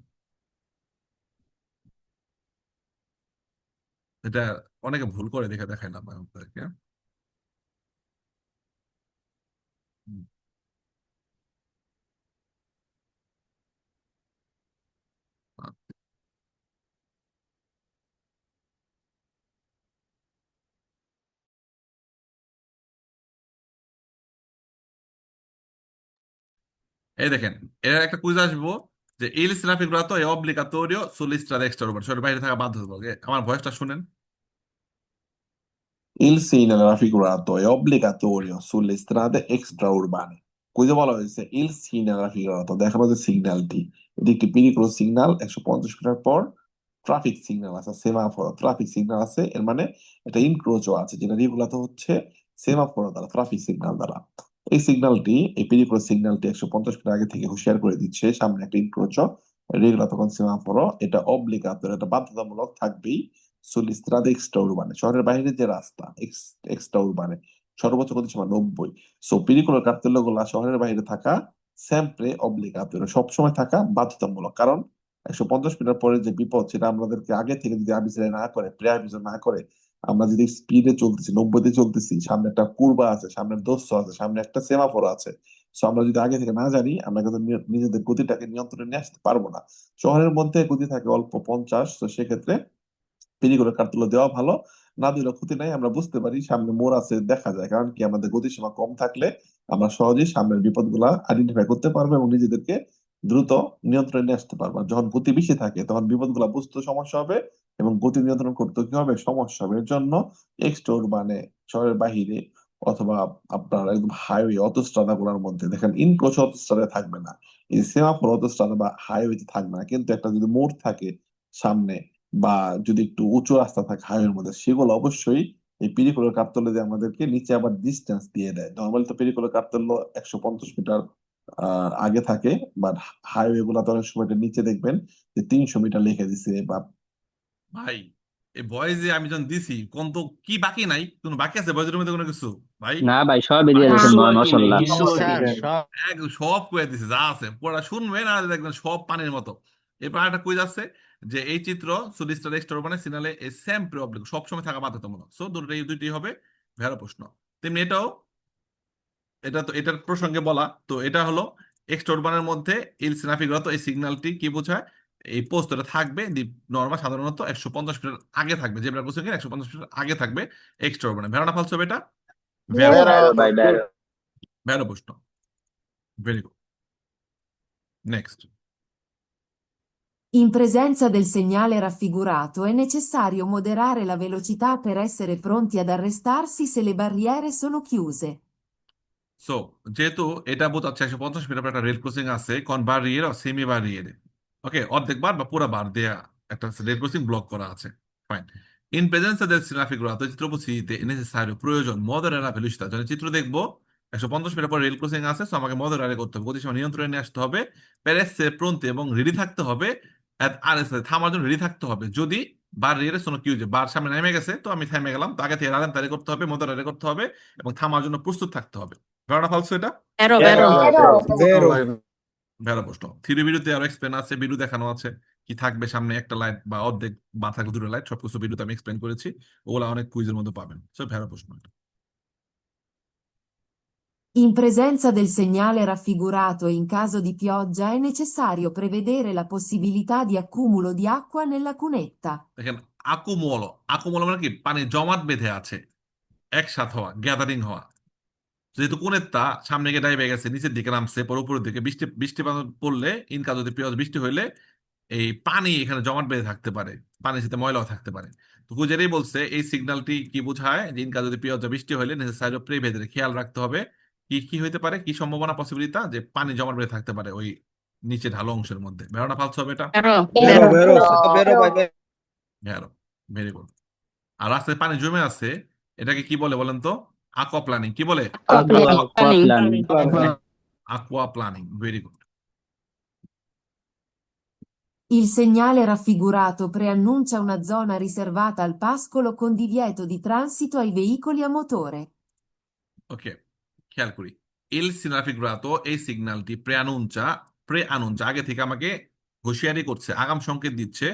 এটা অনেকে ভুল করে দেখে দেখাইলাম আমি আপনাদেরকে। হুম। এই দেখেন, এর একটা কুইজ আসবো যে ইল সিনাফিকুলাতো এ অব্লিগাটোরিও সুলিস্ট্রার এক্সট্রা শহরের বাইরে থাকা বাধ্যতামূলক। আমার ভয়েসটা শুনেন। Il segnale raffigurato è obbligatorio sulle strade extraurbane. কুইজে বলা হয়েছে ইল সিগন্যাল রাফিগরাতো, দেখানো যে সিগন্যালটি, এটি একটি পিরিকুলার সিগন্যাল, 150 মিটার পর ট্রাফিক সিগন্যাল আছে, সেমাফোর ট্রাফিক সিগন্যাল আছে, এর মানে একটা ইনক্রোচও আছে, যেটা রেগুলাতে হচ্ছে সেমাফোর দ্বারা, ট্রাফিক সিগন্যাল দ্বারা। এই সিগন্যালটি, এই পিরিকুলার সিগন্যালটি 150 মিটার আগে থেকে হুঁশিয়ার করে দিচ্ছে সামনে একটা ইনক্রোচও, রেগুলা তখন সেমাফোরও, এটা অব্লিগাতো, এটা বাধ্যতামূলক থাকবেই। সুলিস্ত্রাদে এক্সট্রা উরবানে, শহরের বাইরে যে রাস্তা এক্সট্রা উরবানে, সর্বোচ্চ গতিসীমা 90। সো পিরিকুলার কার্তেল গুলা শহরের বাইরে থাকা সেমপ্রে অব্লিগাতো, সবসময় থাকা বাধ্যতামূলক। কারণ 150 মিটার পরে যে বিপদ, সেটা আমাদেরকে আগে থেকে যদি আবিষ্কার না করে, প্রে আবিষ্কার না করে, আমরা যদি স্পিডে চলতেছি, 90-তে চলতেছি, সামনে একটা কুরবা আছে, সামনে দোস্ত আছে, সামনে একটা সেমাফোর আছে, সো আমরা যদি আগে থেকে না জানি, আমরা কিন্তু নিজেদের গতিটাকে নিয়ন্ত্রণে নিয়ে আসতে পারবো না। শহরের মধ্যে গতি থাকে অল্প 50, তো সেক্ষেত্রে পিরিগুলো কার্তুলো দেওয়া ভালো, না দিলেও ক্ষতি নাই। আমরা বুঝতে পারি সামনে মোড় আছে, দেখা যায়, কারণ কি আমাদের গতিসীমা কম থাকলে আমরা সহজেই সামনের বিপদগুলা আইডেন্টিফাই করতে পারবো এবং নিজেদেরকে দ্রুত নিয়ন্ত্রণে নিয়ে আসতে পারবো। আর যখন গতি বেশি থাকে তখন বিপদগুলা বুঝতে সমস্যা হবে এবং গতি নিয়ন্ত্রণ করতে কি হবে, সমস্যা হবে। এর জন্য এক্সটোর মানে শহরের বাহিরে অথবা আপনার একদম হাইওয়ে অটোস্ট্রাদা গুলোর মধ্যে দেখেন ইনক্রোচ অটোস্ট্রাদা থাকবে না, এই সেমাফোর অটোস্ট্রাদা বা হাইওয়েতে থাকবে না, কিন্তু একটা যদি মোড় থাকে সামনে বা যদি একটু উঁচু রাস্তা থাকে হাইওয়ের মধ্যে, সেগুলো অবশ্যই এই পেরিকুলার কার্তলে দিয়ে আমাদেরকে নিচে আবার ডিস্টেন্স দিয়ে দেয়। নর্মালি তো পেরিকুলার কার্তল 150 মিটার আগে থাকে, বাট হাইওয়ে গুলা তো অনেক সময় এটা নিচে দেখবেন যে 300 মিটার লিখে দিছে বা ভাই এই ভয়েস যে আমি যখন দিছি কোন তো কি বাকি নাই, কোনো বাকি আছে ভয়েসের মধ্যে কোনো কিছু ভাই? না ভাই সবই দিয়ে বাকি দিয়েছেন সব মাশাআল্লাহ। একদম সব কয়ে দিছে যা আছে পুরোটা শুনবেন আর দেখবেন সব পানির মতো। এরপর একটা কুইজ আছে যে এই চিত্র সুলিস্টার এক্সট্রা মানে সিনালে এই সেম প্রবলেম সবসময় থাকা বাধ্যতামূলক, সো দুটোই হবে ভেড়া প্রশ্ন। তেমনি এটাও, এটা তো এটার প্রসঙ্গে বলা, তো এটা হলো এক্সট্রা মধ্যে ইল সিনাফিগ্রাতো এই সিগন্যালটি কি বোঝায়? এই পোস্টটা থাকবে নর্মাল সাধারণত 150 মিটার আগে থাকবে, জেব্রা ক্রসিং এর 150 মিটার আগে থাকবে এক্সট্রা ভেড়া ফালছে হবে এটা ভেড়া বেরো ভাই বেরো। ভেড়া প্রশ্ন। Very good, next. In presenza del segnale raffigurato è necessario moderare la velocità per essere pronti ad arrestarsi se le barriere sono chiuse. So যেহেতু এটা বোঝাচ্ছে 150 মিটার একটা রেল ক্রসিং আছে কোন বারিয়ের সেমি বারিয়ের, ওকে, অর্ধেক বার বা পুরো বার দেয়া একটা রেল ক্রসিং ব্লক করা আছে, ফাইন। ইন প্রেজেন্সা del sinafigurato চিত্র উপস্থিতিতে নেসেসারিও প্রয়োজন মদেরা ভেলোসিটি, যখন চিত্র দেখবো 150 মিটার পর রেল ক্রসিং আছে, সো আমাকে মদেরারে করতে হবে, গতিসীমা নিয়ন্ত্রণে নিয়ে আসতে হবে, প্যারেসে প্রন্তে এবং রেডি থাকতে হবে, আর থামার জন্য রেডি থাকতে হবে যদি বার রিয়ারে সোনো কিউজে বার সামনে নেমে গেছে, তো আমি থেমে গেলাম, তো আগে থেকে রালেন তারি করতে হবে, মদেরারে করতে হবে এবং থামার জন্য প্রস্তুত থাকতে হবে। ভেড়া ফালসো এটা বেরো বেরো ভেড়া প্রশ্ন। থ্রি ভিডিওতে আরো এক্সপ্লেন আছে, ভিডিও দেখানো আছে কি থাকবে সামনে, একটা লাইট বা অর্ধেক বা থাকবে দুটো লাইট, সবকিছু ভিডিওতে আমি এক্সপ্লেন করেছি, ওগুলা অনেক কুইজের মধ্যে পাবেন। সো ভেড়া প্রশ্ন এটা। In presenza del segnale raffigurato e in caso di pioggia è necessario prevedere la possibilità di accumulo di acqua nella cunetta. দেখেন আকুমল, আকুমল মানে কি পানি জমাট বেঁধে আছে, একসাথ হওয়া, গ্যাদারিং হওয়া। যেহেতু কোণের তা সামনে গিয়ে ডাইবে গেছে, নিচের দিকে নামছে, পরে উপরের দিকে বৃষ্টি বৃষ্টিপাত পড়লে ইনকা যদি পেঁয়াজ বৃষ্টি হইলে এই পানি এখানে জমাট বেঁধে থাকতে পারে, পানির সাথে ময়লাও থাকতে পারে। তো কুজারেই বলছে এই সিগন্যালটি কি বোঝায় যে ইনকা যদি পেঁয়াজ বৃষ্টি হইলে নেসেসারি প্রিভেদের খেয়াল রাখতে হবে কি কি হইতে পারে, কি সম্ভাবনা পসিবিলিটা যে পানি জমাট বেঁধে থাকতে পারে ওই নিচে ঢালু অংশের মধ্যে। ভেড়াটা ফালছে হবে এটা ভেড়ো, ভেরি গুড। আর রাস্তায় পানি জমে আছে, এটাকে কি বলে বলেন তো? aqua প্ল্যানিং কি বলে? Planning. aqua planning, very good. Il segnale raffigurato preannuncia una zona riservata al pascolo con divieto di transito ai veicoli a motore. ওকে, খেয়াল করি এল সিনাফিগ্রাতো এই সিগন্যালটি প্রে আনুঞ্চা আগে থেকে আমাকে হুঁশিয়ারি করছে, আগাম সংকেত দিচ্ছে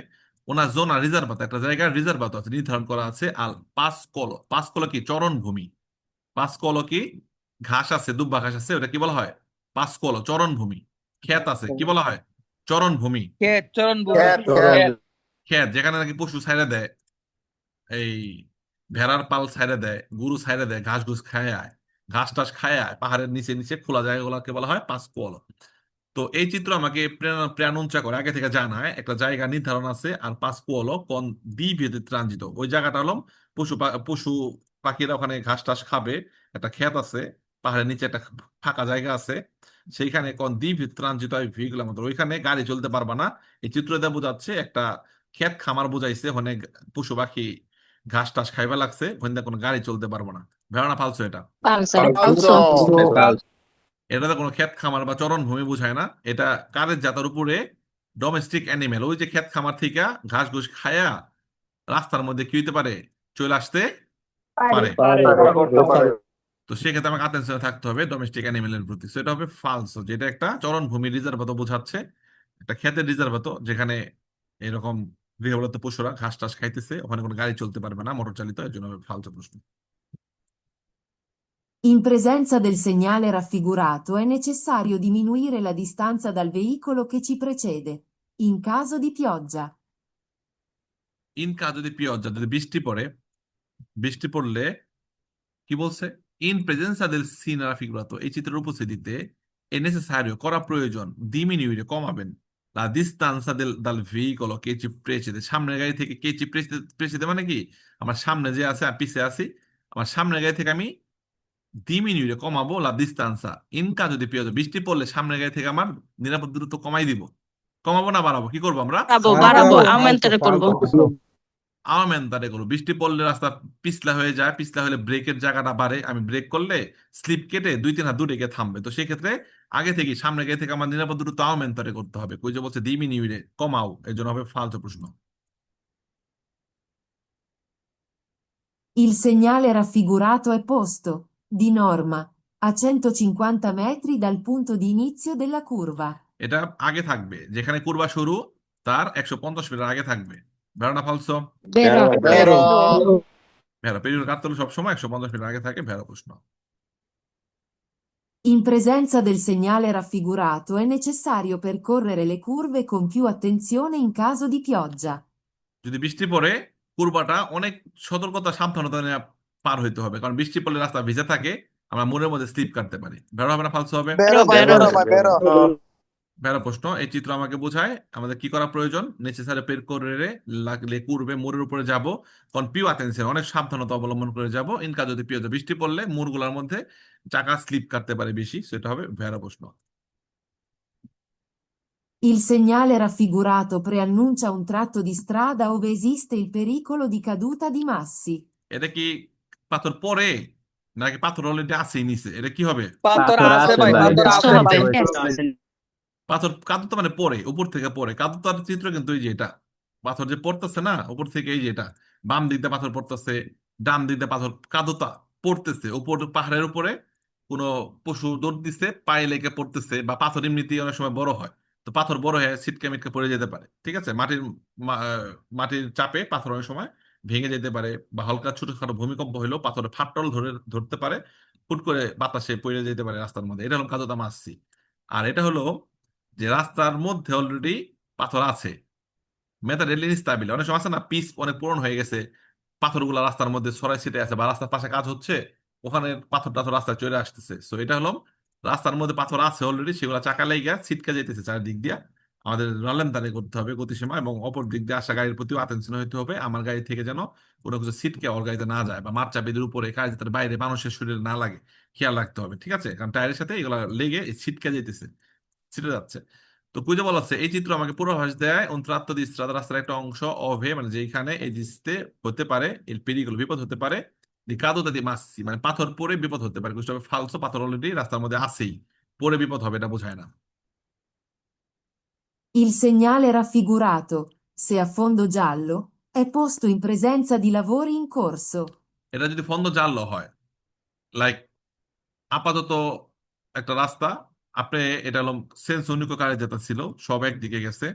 ওনা জোনা রিজার্ভাত একটা জায়গার রিজার্ভাত আছে নির্ধারণ করা আছে, আল পাসকলো কি চরণভূমি, পাসকলো কি ঘাস আছে, দুব্বা ঘাস আছে, ওটা কি বলা হয়? পাসকলো চরণভূমি। ক্ষেত আছে কি বলা হয়? চরণভূমি। ক্ষেত যেখানে নাকি পশু ছাইড়া দেয়, এই ভেড়ার পাল ছাইড়া দেয়, গরু ছাইড়া দেয়, ঘাস ঘুষ খায় আয়, ঘাস টাস খায় আয়, পাহাড়ের নিচে নিচে খোলা জায়গাগুলোকে বলা হয় পাঁচকল। তো এই চিত্র আমাকে প্রেরণা করে আগে থেকে জানায় একটা জায়গা নির্ধারণ আছে, আর পাঁচকল কোন দ্বিভেদে ট্রানজিত, ওই জায়গাটা হলো পশু পাখিরা ওখানে ঘাস টাস খাবে, একটা ক্ষেত আছে, পাহাড়ের নিচে একটা ফাঁকা জায়গা আছে, সেইখানে কোন দ্বিভেদ ট্রানজিত হয় ভেহিকুলার মতো, ওইখানে গাড়ি চলতে পারবা না। এই চিত্র দিয়ে বোঝাচ্ছে একটা ক্ষেত খামার বুঝাইছে, ওখানে পশু পাখি ঘাস টাস খাইবা লাগছে, ওখানে কোনো গাড়ি চলতে পারবো না। ভেড়া ফালছো এটা এটাতে কোনো ক্ষেত খামার বা চরণভূমি বোঝায় না, এটা কারের জাতার উপরে ডোমেস্টিক অ্যানিমেল, ওই যে ক্ষেত খামার থেকে ঘাস ঘুষ খায়া রাস্তার মধ্যে কি হইতে পারে, চলে আসতে পারে। তো সেক্ষেত্রে আমাকে অ্যাটেনশনে থাকতে হবে ডোমেস্টিক অ্যানিমেলের প্রতি। So এটা হবে ফালসো, যেটা একটা চরণভূমি রিজার্ভাত বোঝাচ্ছে, একটা ক্ষেতের রিজার্ভাত যেখানে এরকম গৃহপালিত পশুরা ঘাস টাস খাইতেছে, ওখানে কোনো গাড়ি চলতে পারবে না মোটর চালিত, এর জন্য হবে ফালসো প্রশ্ন। In presenza del segnale raffigurato è necessario diminuire la distanza dal veicolo che ci precede. In caso di pioggia. Inca যদি পিয়জ্জা যদি বৃষ্টি পড়ে, বৃষ্টি পড়লে কি বলছে? ইন প্রেজেন্সা দেল সিনারা ফিগুরাতো এই চিত্রের উপস্থিতিতে এ নেসেসারিও করা প্রয়োজন ডিমিনিউরে কমাবেন লা দিস্তান্সা দেল দাল ভেহিকল কে চি প্রেসিদে, সামনের গাড়ি থেকে কে চি প্রেসিদে মানে কি আমার সামনে যে আছে আর পিছে আছি, আমার সামনের গাড়ি থেকে আমি ডিমিনিউরে কমাবো লা দিস্তান্সা ইনকা যদি পিওজা বৃষ্টি পড়লে সামনের গাড়ি থেকে আমার নিরাপদ দূরত্ব কমাই দিব। কমাবো না বাড়াবো, কি করবো আমরা? বাড়াবো আমন্ত্রণ করবো আমেন্তারে করবো। বৃষ্টি পড়লে রাস্তা পিছলা হয়ে যায়, পিছলা হলে ব্রেকের জায়গাটা বাড়ে, আমি ব্রেক করলে স্লিপ কেটে 2-3 হাত দূরে গিয়ে থামবে, তো সেক্ষেত্রে আগে থেকে সামনে গিয়ে থেকে আমার নিরাপদ দূরত্ব আমেন্তারে করতে হবে, কই যে বলছে ডিমিনিউরে কমাও, এর জন্য হবে ফালতু প্রশ্ন। Il segnale raffigurato è posto, di norma, a 150 metri dal punto di inizio della curva. এটা আগে থাকবে, যেখানে কুরবা শুরু তার 150 মিটার আগে থাকবে। ভেড়ো না ফালসো? Vero. Vero. ভেড়ো, পেরিকুলো কাত্তল সবসময় 150 মিটার আগে থাকে। ভেড়ো প্রশ্ন। In presenza del segnale raffigurato è necessario percorrere le curve con più attenzione in caso di pioggia. যদি বৃষ্টি পড়ে কুরবাটা অনেক সতর্কতা সাবধানতা নিয়ে পার হইতে হবে, কারণ বৃষ্টি পড়লে রাস্তা ভিজে থাকে, আমরা মোড়ের মধ্যে স্লিপ কাটতে পারি। ভেড়ো হবে না ফালসো হবে? বেরো ভাই, Vero. বেরো ভাই, বেরো। ভেড়ো প্রশ্ন। এই চিত্র আমাকে বোঝায় আমাদের কি করা প্রয়োজন। নেসেসারি পেরকোরেরে লে কুরবে, মোড়ের উপরে যাব, কারণ পিউ আতেন্সিয়ান অনেক সাবধানতা অবলম্বন করে যাব। ইনকা যদি পিও বৃষ্টি পড়লে মোড়গুলোর মধ্যে চাকা স্লিপ কাটতে পারে বেশি, সেটা হবে ভেড়ো প্রশ্ন। Il segnale raffigurato preannuncia un tratto di strada ove esiste il pericolo di caduta di massi. এটা কি পাথর পরে নাকি পাথর অলরেডি আছে নিচে? এটা কি হবে? পাথর পাথর আছে আছে ভাই, ভাই। পাথর Questo আছে। vabbè, পাথর কাদুর তো মানে পরে, উপর থেকে পরে। কাদুর তার চিত্র কিন্তু এই যে এটা পাথর যে পড়তেছে না উপর থেকে, এই যে এটা বাম দিক দিয়ে পাথর পড়তেছে, ডান দিক দিয়ে পাথর কাদুতা পড়তেছে। উপর পাহাড়ের উপরে কোনো পশু দৌড় দিচ্ছে, পায়ে লেগে পড়তেছে, বা পাথর এমনিতেই অনেক সময় বড় হয়, তো পাথর বড় হয়ে ছিটকে মিটকে পড়ে যেতে পারে। ঠিক আছে, মাটির চাপে পাথর অনেক সময় ভেঙে যেতে পারে, বা হালকা ছোটখাটো ভূমিকম্প হইলেও পাথরের ফাটল ধরতে পারে, হুট করে বাতাসে পড়ে যেতে পারে রাস্তার মধ্যে। এটা হলো কাদুতা মাসি। আর এটা হলো যে রাস্তার মধ্যে অলরেডি পাথর আছে, মেথড ইনস্টাবিল। অনেক সময় আছে না, পিচ অনেক পুরনো হয়ে গেছে, পাথরগুলো রাস্তার মধ্যে ছড়াই ছিটে আছে, বা রাস্তার পাশে কাজ হচ্ছে, ওখানে পাথর টাথর রাস্তায় চলে আসতেছে। সো এটা হলো রাস্তার মধ্যে পাথর আছে অলরেডি, সেগুলো চাকা লেগে ছিটকে যেতেছে চারিদিক দিয়ে। আমাদের রলেনদারি করতে হবে গতিসীমা, এবং অপর দিক দিয়ে আসা গাড়ির প্রতিও আতেনশন হইতে হবে, আমার গাড়ি থেকে যেন কোনো কিছু ছিটকে ওর গাড়িতে না যায়, বা মার চাবিদের উপরে কাজ যাতে বাইরে মানুষের শরীরে না লাগে, খেয়াল রাখতে হবে। ঠিক আছে, কারণ টায়ারের সাথে এগুলা লেগে ছিটকে যেতেছে, ছিটে যাচ্ছে। তো কুইজে বলা হচ্ছে এই চিত্র আমাকে পূর্বাভাস দেয় un tratto di strada, রাস্তার একটা অংশ অভে মানে যেখানে এজিস্তে হতে পারে এর পেরিগুলো বিপদ হতে পারে, দি কাদোতা দি মাসি মানে পাথর পরে বিপদ হতে পারে। কুইজটা ফালসো, পাথর অলরেডি রাস্তার মধ্যে আছেই, পরে বিপদ হবে এটা বোঝায় না। Il segnale raffigurato, se a fondo giallo, è posto in presenza di lavori in corso. এটা যদি ফন্দ জানলো হয়, লাইক আপাতত একটা রাস্তা, আপনি এটা হলো সেন্স উনিকো কারে যেটা ছিল, সব একদিকে গেছে।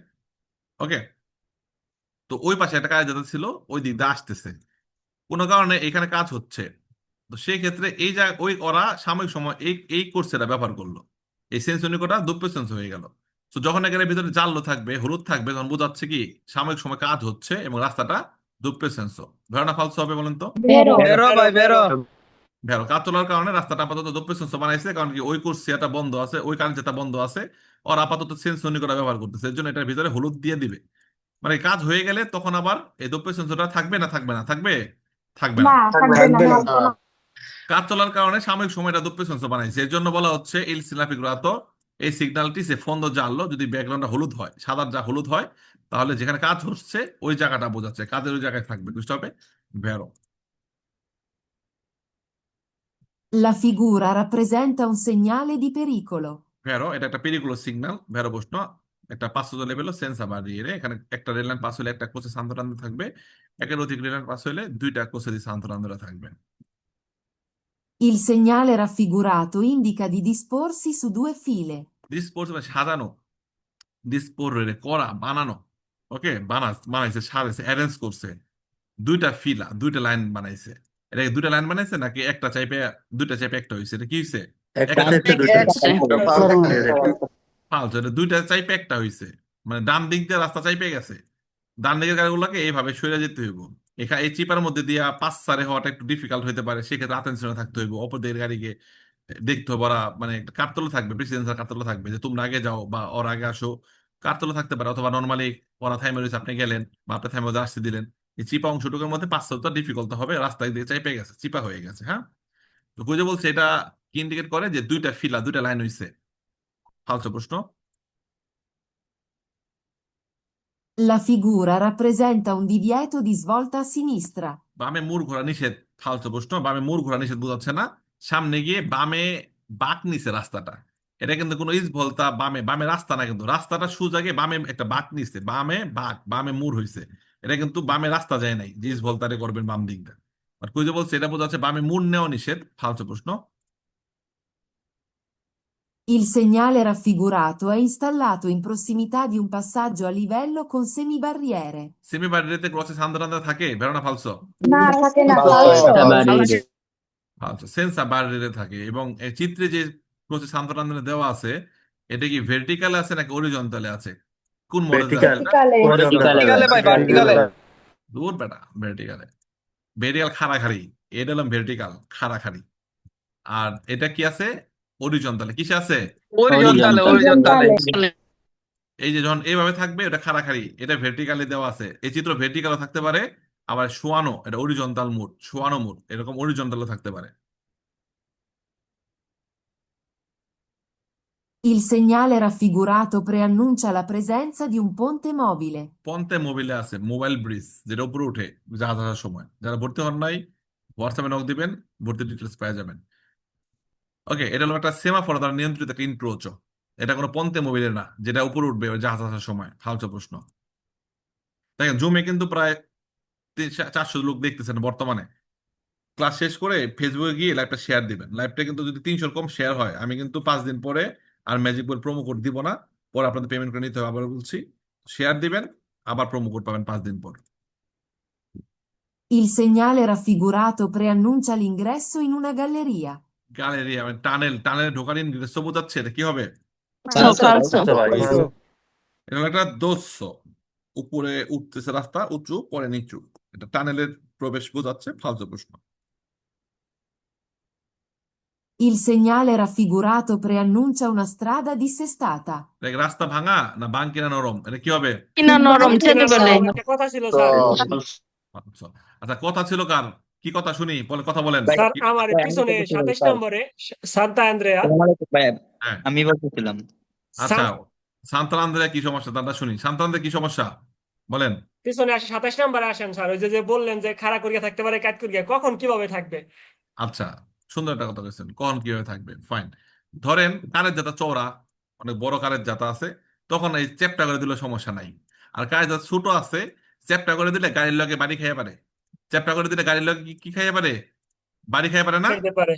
ওকে, তো ওই পাশে একটা কারে যেটা ছিল ওই দিক দিয়ে আসতেছে, কোনো কারণে এখানে কাজ হচ্ছে। তো সেই ক্ষেত্রে এই জায়গা ওই ওরা সাময়িক সময় এই এই কোর্সটা ব্যবহার করলো, এই সেন্সনিকটা দুপ্প সেন্স হয়ে গেল। তো যখন এখানে ভিতরে জাল্লো থাকবে, হলুদ থাকবে, তখন বোঝাচ্ছে কি সাময়িক সময় কাজ হচ্ছে এবং রাস্তাটা দুপ্পে সেন্স। ধারণা ফালসো হবে বলেন তো? Vero. বেরো ভাই, বেরো। ভেড়ো কাজ চলার কারণে রাস্তাটা আপাতত দুপ্পে সেন্স বানাইছে, কারণ কি ওই কোর্সিয়াটা বন্ধ আছে, ওই কারণটা বন্ধ আছে, ওরা আপাতত সেন্সনিকটা ব্যবহার করতেছে, এর জন্য এটার ভিতরে হলুদ দিয়ে দিবে। মানে কাজ হয়ে গেলে তখন আবার এই দুপ্পে সেন্সটা থাকবে না, থাকবে না, থাকবে, থাকবে না। থাকবে না। কাজ চলার কারণে সাময়িক সময়টা দুপ্পে সেন্স বানাইছে, এর জন্য বলা হচ্ছে ইল সিনাফিগ্রাতো। এই সিগন্যালটি সে ফন্দ জানলো যদি ব্যাকগ্রাউন্ডটা হলুদ হয়, সাদা যা হলুদ হয়, তাহলে যেখানে কাজ হচ্ছে ওই জায়গাটা বোঝাচ্ছে, কাজের ওই জায়গায় থাকবে। বুঝতে হবে? ভেরো। La figura rappresenta un segnale di pericolo. ভেরো এটা একটা পেরিকুলার সিগন্যাল। ভেরো প্রশ্ন। একটা পাঁচশো লেভেল সেন্সা বাড়িয়ে এখানে একটা রেল লাইন পাস হলে একটা কোচে সান্তরান্দা থাকবে, একের অধিক রেল লাইন পাস হলে দুইটা কোচে দিয়ে সান্তরান্দা থাকবে। Il segnale raffigurato indica di disporsi su due file. Dispose মানে সাজানো, ডিসপোর করা, বানানো। ওকে, বানাইছে, সাজাইছে, অ্যারেঞ্জ করছে, দুইটা ফিলা, দুইটা লাইন বানাইছে। এটা কি দুইটা লাইন বানাইছে নাকি একটা চাইপে দুইটা চাইপে একটা হয়েছে? এটা কি হয়েছে? ফালতু, এটা দুইটা চাইপে একটা হয়েছে, মানে ডান দিক দিয়ে রাস্তা চাইপে গেছে, ডান দিকের গাড়িগুলোকে এইভাবে সরে যেতে হইব। এখানে এই চিপার মধ্যে দিয়া পাঁচ সারে হওয়াটা একটু ডিফিকাল্ট হইতে পারে, সেক্ষেত্রে আতেনশনে থাকতে হইব, অপর দিকের গাড়িকে দেখতে হবে। ওরা মানে একটা কারতলে থাকবে, প্রেসিডেন্সিয়াল কারতলে থাকবে যে তোমরা আগে যাও বা ওর আগে আসো, কারতলে থাকতে পারে। অথবা নর্মালি ওরা থাইমে রয়েছে, আপনি গেলেন বা আপনি থাইমে আসতে দিলেন, এই চিপা অংশটুকুর মধ্যে পাঁচ সারটা ডিফিকাল্ট হবে, রাস্তায় দিয়ে চাইপে গেছে, চিপা হয়ে গেছে। হ্যাঁ, তো বুঝে বলছে এটা কি ইন্ডিকেট করে যে দুইটা ফিলা, দুইটা লাইন হইছে। ফালতু প্রশ্ন। La figura rappresenta un divieto di svolta a sinistra. বামে মোড় ঘোরা নিষেধ। ফালতু প্রশ্ন। বামে মোড় ঘোরা নিষেধ বোঝাচ্ছে না, সামনে গিয়ে বামে বাঁক নিছে রাস্তাটা। এটা কিন্তু কোনো ইস ভলতা বামে বামে রাস্তা না, কিন্তু রাস্তাটা সোজা গিয়ে বামে একটা বাঁক নিছে, বামে বাঁক, বামে মোড় হইছে। এটা কিন্তু বামে রাস্তা যায় নাই যে ইস ভলতারে করবেন বাম দিকটা। আর কুইজে বলছে এটা বোঝা যাচ্ছে বামে মুড় নেওয়া নিষেধ, ফালতু প্রশ্ন। Il segnale raffigurato è installato in prossimità di un passaggio a livello con semibarriere. সেমি বাইরেতে ক্রসে সান্দারান্দা থাকে, বেরোনা ফালসো। না থাকে না, Falso. falso। বাড়িয়ে ফালসো, সেন্সা বাইরে থাকে। এবং এই চিত্রে যে ক্রসে সান্দারান্দা দেওয়া আছে, এটা কি ভার্টিক্যালে আছে নাকি অরিজন্টালে আছে? কোন মডেলে আছে এটা? Verticale। ভার্টিক্যালে ভাই ভার্টিক্যালে। দূর বেটা, ভার্টিক্যালে। ভেরিয়াল খাড়াখাড়ি, এটা হলাম ভার্টিক্যাল খাড়াখাড়ি। আর এটা কি আছে? অরিজন্টালে। কিসে আছে? হরিজন্টাল এই যে যখন এইভাবে থাকবে ওটা খাড়াখাড়ি, এটা ভার্টিক্যালি দেওয়া আছে। এই চিত্র ভার্টিক্যালও থাকতে পারে, আবার শোয়ানো, এটা অরিজন্টাল মুড, শোয়ানো মুড, এরকম অরিজন্টালও থাকতে পারে। Il segnale raffigurato preannuncia la presenza di un ponte mobile. পন্তে মোবিলে আছে, মোবাইল ব্রিজ, যেটা উপরে উঠে জাহাজ আসার সময়। যারা ভর্তি হন নাই, হোয়াটসঅ্যাপে নক দিবেন, ভর্তি ডিটেলস পেয়ে যাবেন। ওকে, এটা হলো একটা সেমাফোর দ্বারা নিয়ন্ত্রিত একটা ইনক্রোচ। এটা কোনো পন্তে মোবিলে না, যেটা উপরে উঠবে ওই জাহাজ আসার সময়। ফালতু প্রশ্ন। দেখেন জুমে কিন্তু প্রায় 400 লোক দেখতেছেন বর্তমানে। ক্লাস শেষ করে ফেসবুকে গিয়ে লাইভটা শেয়ার দিবেন। লাইভটা কিন্তু যদি 300 কম শেয়ার হয়, আমি কিন্তু 5 দিন পরে আর ম্যাজিক বই প্রোমো কোড দিব না, পরে আপনাদের পেমেন্ট করে নিতে হবে। আবার বলছি, শেয়ার দিবেন, আবার প্রোমো কোড পাবেন 5 দিন পর। Il segnale raffigurato preannuncia l'ingresso in una galleria. Gallery মানে টানেল, টানেলে ঢোকার ইনগ্রেস বোঝাচ্ছে। এটা কি হবে? ফালসো। এটা হলো একটা দোস্ত, উপরে উঠতেছে রাস্তা উঁচু, পরে নিচু, এটা টানেলের প্রবেশ বোঝাচ্ছে। ফালতু প্রশ্ন। Il segnale raffigurato preannuncia una strada dissestata. এটা কি রাস্তা ভাঙা না বাঙ্কি না নরম? এটা কি হবে? কিনা নরম যেতে বলে। একটা কথা ছিল স্যার। আচ্ছা, আচ্ছা, কথা ছিল কার? কি কথা শুনি, বলে কথা বলেন। স্যার কি- আমার পিছনে 27 নম্বরে সান্তা আন্দ্রেয়া। হ্যাঁ, আমি বলতেছিলাম আচ্ছা, সান্তানান্দের কি সমস্যা তারটা শুনি। সান্তানান্দের কি সমস্যা বলেন। পিছনে আসে 27 নম্বরে আসেন স্যার। ওই যে বললেন যে খাড়া করিয়া থাকতে পারে, কাট করিয়া, কখন কিভাবে থাকবে? আচ্ছা, সুন্দর একটা কথা বলছেন, কখন কিভাবে থাকবে। ফাইন। ধরেন কারের জাতা চওড়া, অনেক বড় কারের জাতা আছে, তখন এই চ্যাপ্টা করে দিলে সমস্যা নাই। আর কারের জাতা ছোট আছে, চ্যাপ্টা করে দিলে গাড়ির লগে বাড়ি খাইয়া পারে। চ্যাপ্টা করে দিলে গাড়ির লগে কি খাইয়া পারে? বাড়ি খাইয়া পারে না? খাইতে পারে।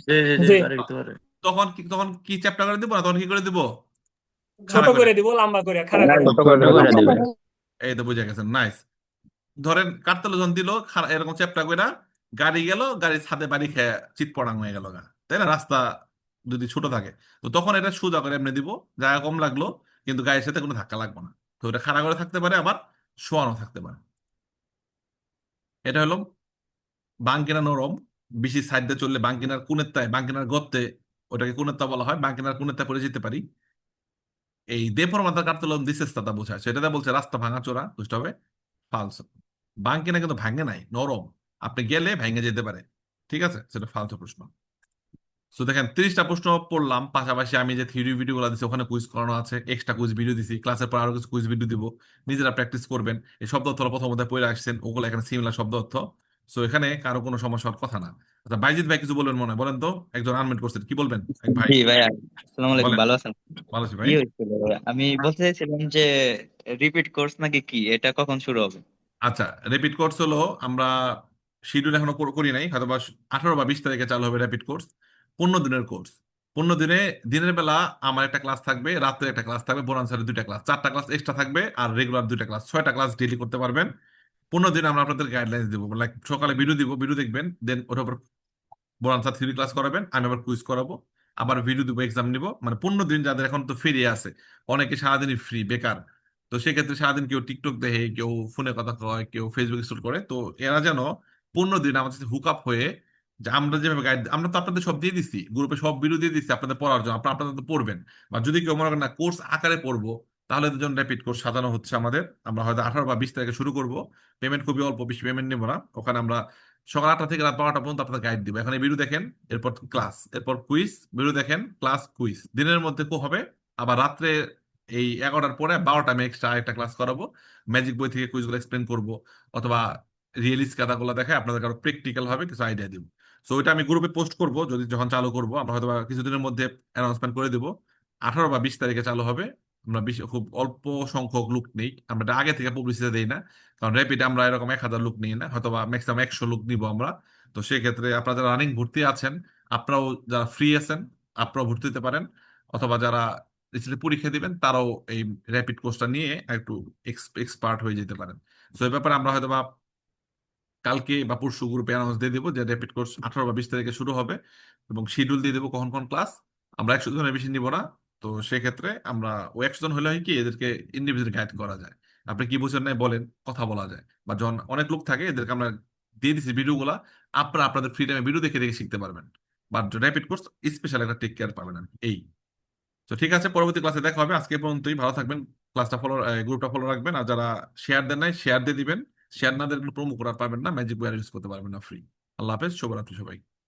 জি, তখন কি চ্যাপ্টা করে দিব না, তখন কি করে দিব? ছোট খাড়া করে। করে দিব, লম্বা করে, খাড়া করে। ছোট করে দিবে এই তো বুঝে গেছেন, নাইস। ধরেন কাঠতলে যখন দিল এরকম চ্যাপ্টা কইরা, গাড়ি গেল, গাড়ির ছাদে বাড়ি খেয়ে চিৎ পড়াং হয়ে গেল গা, তাই না? রাস্তা যদি ছোট থাকে, তো তখন এটা সোজা করে এমনি দিব, জায়গা কম লাগলো, কিন্তু গাড়ির সাথে কোনো ধাক্কা লাগবে না। তো এটা খাড়া করে থাকতে পারে, আবার শোয়ানো থাকতে পারে। এটা হলো বাঙ্কিনা নরম। বেশি সাইড দিয়ে চললে বাঙ্কিনার কুনেত্তায়, বাঙ্কিনার গর্তে, ওটাকে কুনেত্তা বলা হয়, বাঙ্কিনার কুনেত্তা করে যেতে পারি। এই দেফরমাতার কার্তলম দিসেস্তাতা বোঝায়, সেটাতে বলছে রাস্তা ভাঙা চোরা, বুঝতে হবে। ফালসো। বাঙ্কিনা কিন্তু ভাঙে নাই, নরম, আপনি গেলে ভেঙে যেতে পারে। ঠিক আছে, সেটা ফালতু প্রশ্ন। তো দেখেন 30টা প্রশ্ন পড়লাম, পাশাপাশি আমি যে থিওরি ভিডিও গুলো দিচ্ছি ওখানে কুইজ করানো আছে, এক্সট্রা কুইজ ভিডিও দিছি, ক্লাসের পর আরো কিছু কুইজ ভিডিও দিব, নিজেরা প্র্যাকটিস করবেন। এই শব্দ অর্থ প্রথমত পড়ে আসছেন, ওগুলো এখানে সিমিলার শব্দ অর্থ। সো এখানে কারো কোনো সমস্যা হওয়ার কথা না। আচ্ছা, বাইজিৎ ভাই কিছু বলবেন মনে হয়, বলেন তো, একজন আনমিউট করছেন, কি বলবেন এক ভাই? জি ভাইয়া, আসসালামু আলাইকুম, বলেন। ভালো আছেন? ভালো আছি কি ভাই। হয়েছিল ভাইয়া? আমি বলতে চাইছিলাম যে রিপিট কোর্স নাকি কি, এটা কখন শুরু হবে? আচ্ছা, র্যাপিড কোর্স হলো, আমরা শিডিউল এখনো করি নাই, হয়তো বা 18 বা 20 তারিখে চালু হবে র্যাপিড কোর্স। 15 দিনের কোর্স। 15 দিনে দিনের বেলা আমার একটা ক্লাস থাকবে, রাত্রে একটা ক্লাস থাকবে, বোরান স্যারের 2টা ক্লাস, 4টা ক্লাস এক্সট্রা থাকবে, আর রেগুলার 2টা ক্লাস, 6টা ক্লাস ডেইলি করতে পারবেন। 15 দিন আমরা আপনাদের গাইডলাইন্স দিব, লাইক সকালে ভিডিও দিব, ভিডিও দেখবেন, দেন ওটার উপর বোরান স্যার থিওরি ক্লাস করাবেন, আমি আবার কুইজ করাবো, আবার ভিডিও দিব, এক্সাম নিব। মানে 15 দিন যাদের এখন তো ফ্রি আছে, অনেকে সারাদিনই ফ্রি বেকার, তো সেক্ষেত্রে সারাদিন কেউ টিকটক দেখে, কেউ ফোনে কথা কয়, কেউ ফেসবুক ইনস্টল করে, তো এরা যেন 15 দিন আমাদের সাথে হুক আপ হয়ে, যে আমরা যেভাবে গাইড, আমরা তো আপনাদের সব দিয়ে দিচ্ছি গ্রুপে, সব ভিডিও দিয়ে দিচ্ছি আপনাদের পড়ার জন্য, আপনাদের তো পড়বেন। বা যদি কেউ মনে করেন না কোর্স আকারে পড়বো, তাহলে এদের জন্য র্যাপিড কোর্স সাজানো হচ্ছে আমাদের। আমরা হয়তো 18 বা 20 তারিখে শুরু করব। পেমেন্ট খুবই অল্প, বেশি পেমেন্ট নেবো না। ওখানে আমরা সকাল 8টা থেকে রাত 12টা পর্যন্ত আপনাদের গাইড দিব। এখন এই ভিডিও দেখেন, এরপর ক্লাস, এরপর কুইজ, ভিডিও দেখেন, ক্লাস, কুইজ, দিনের মধ্যে হবে। আবার রাত্রে এই 11টার পরে 12টা আমি এক্সট্রা একটা ক্লাস করাবো, ম্যাজিক বই থেকে কুইজগুলো এক্সপ্লেন করবো, অথবা রিয়েলিস্ট খাতাগুলো দেখে আপনাদের আরো প্র্যাকটিক্যাল ভাবে কিছু আইডিয়া দিব। সো এটা আমি গ্রুপে পোস্ট করব, যদি যখন চালু করব, আমরা হয়তো বা কিছুদিনের মধ্যে অ্যানাউন্সমেন্ট করে দিব। 18 বা 20 তারিখে চালু হবে। আমরা বেশি, খুব অল্প সংখ্যক লোক নেই, আমরা এটা আগে থেকে পাবলিসিটি দেই না, কারণ র্যাপিড আমরা এরকম 1000 লোক নিই না, হয়তো বা ম্যাক্সিমাম 100 লোক নিব আমরা। তো সেক্ষেত্রে আপনারা যারা রানিং ভর্তি আছেন, আপনারাও যারা ফ্রি আছেন আপনারাও ভর্তি হতে পারেন, অথবা যারা রিসেন্টলি পরীক্ষা দিবেন তারাও এই র্যাপিড কোর্সটা নিয়ে একটু এক্সপার্ট হয়ে যেতে পারেন। তো এই ব্যাপারে আমরা হয়তো বা কালকে বা পরশু গ্রুপে অ্যানাউন্স দিয়ে দেবো যে র্যাপিড কোর্স 18 বা 20 তারিখে শুরু হবে, এবং শিডিউল দিয়ে দেবো কখন কোন ক্লাস। আমরা 100 জনের বেশি নিব না। তো সেক্ষেত্রে আমরা ওই 100 জন হলে হয় কি এদেরকে ইন্ডিভিজুয়াল গাইড করা যায়, আপনি কি বুঝছেন না বলেন, কথা বলা যায়। বা যখন অনেক লোক থাকে এদেরকে আমরা দিয়ে দিচ্ছি ভিডিওগুলা, আপনারা আপনাদের ফ্রি টাইমে ভিডিও দেখে দেখে শিখতে পারবেন। বাট র্যাপিড কোর্স স্পেশাল একটা টেক কেয়ার পাবেন এই। তো ঠিক আছে, পরবর্তী ক্লাসে দেখা হবে। আজকে এই পর্যন্তই, ভালো থাকবেন। ক্লাসটা ফলো, গ্রুপটা ফলো রাখবেন। আর যারা শেয়ার দেন নাই শেয়ার দিয়ে দিবেন। শেয়ার না দিলে প্রোমো কোড আর পাবেন না, ম্যাজিক ওয়্যার ইউজ করতে পারবেন না ফ্রি। আল্লাহ হাফেজ, শুভরাত্রি সবাই।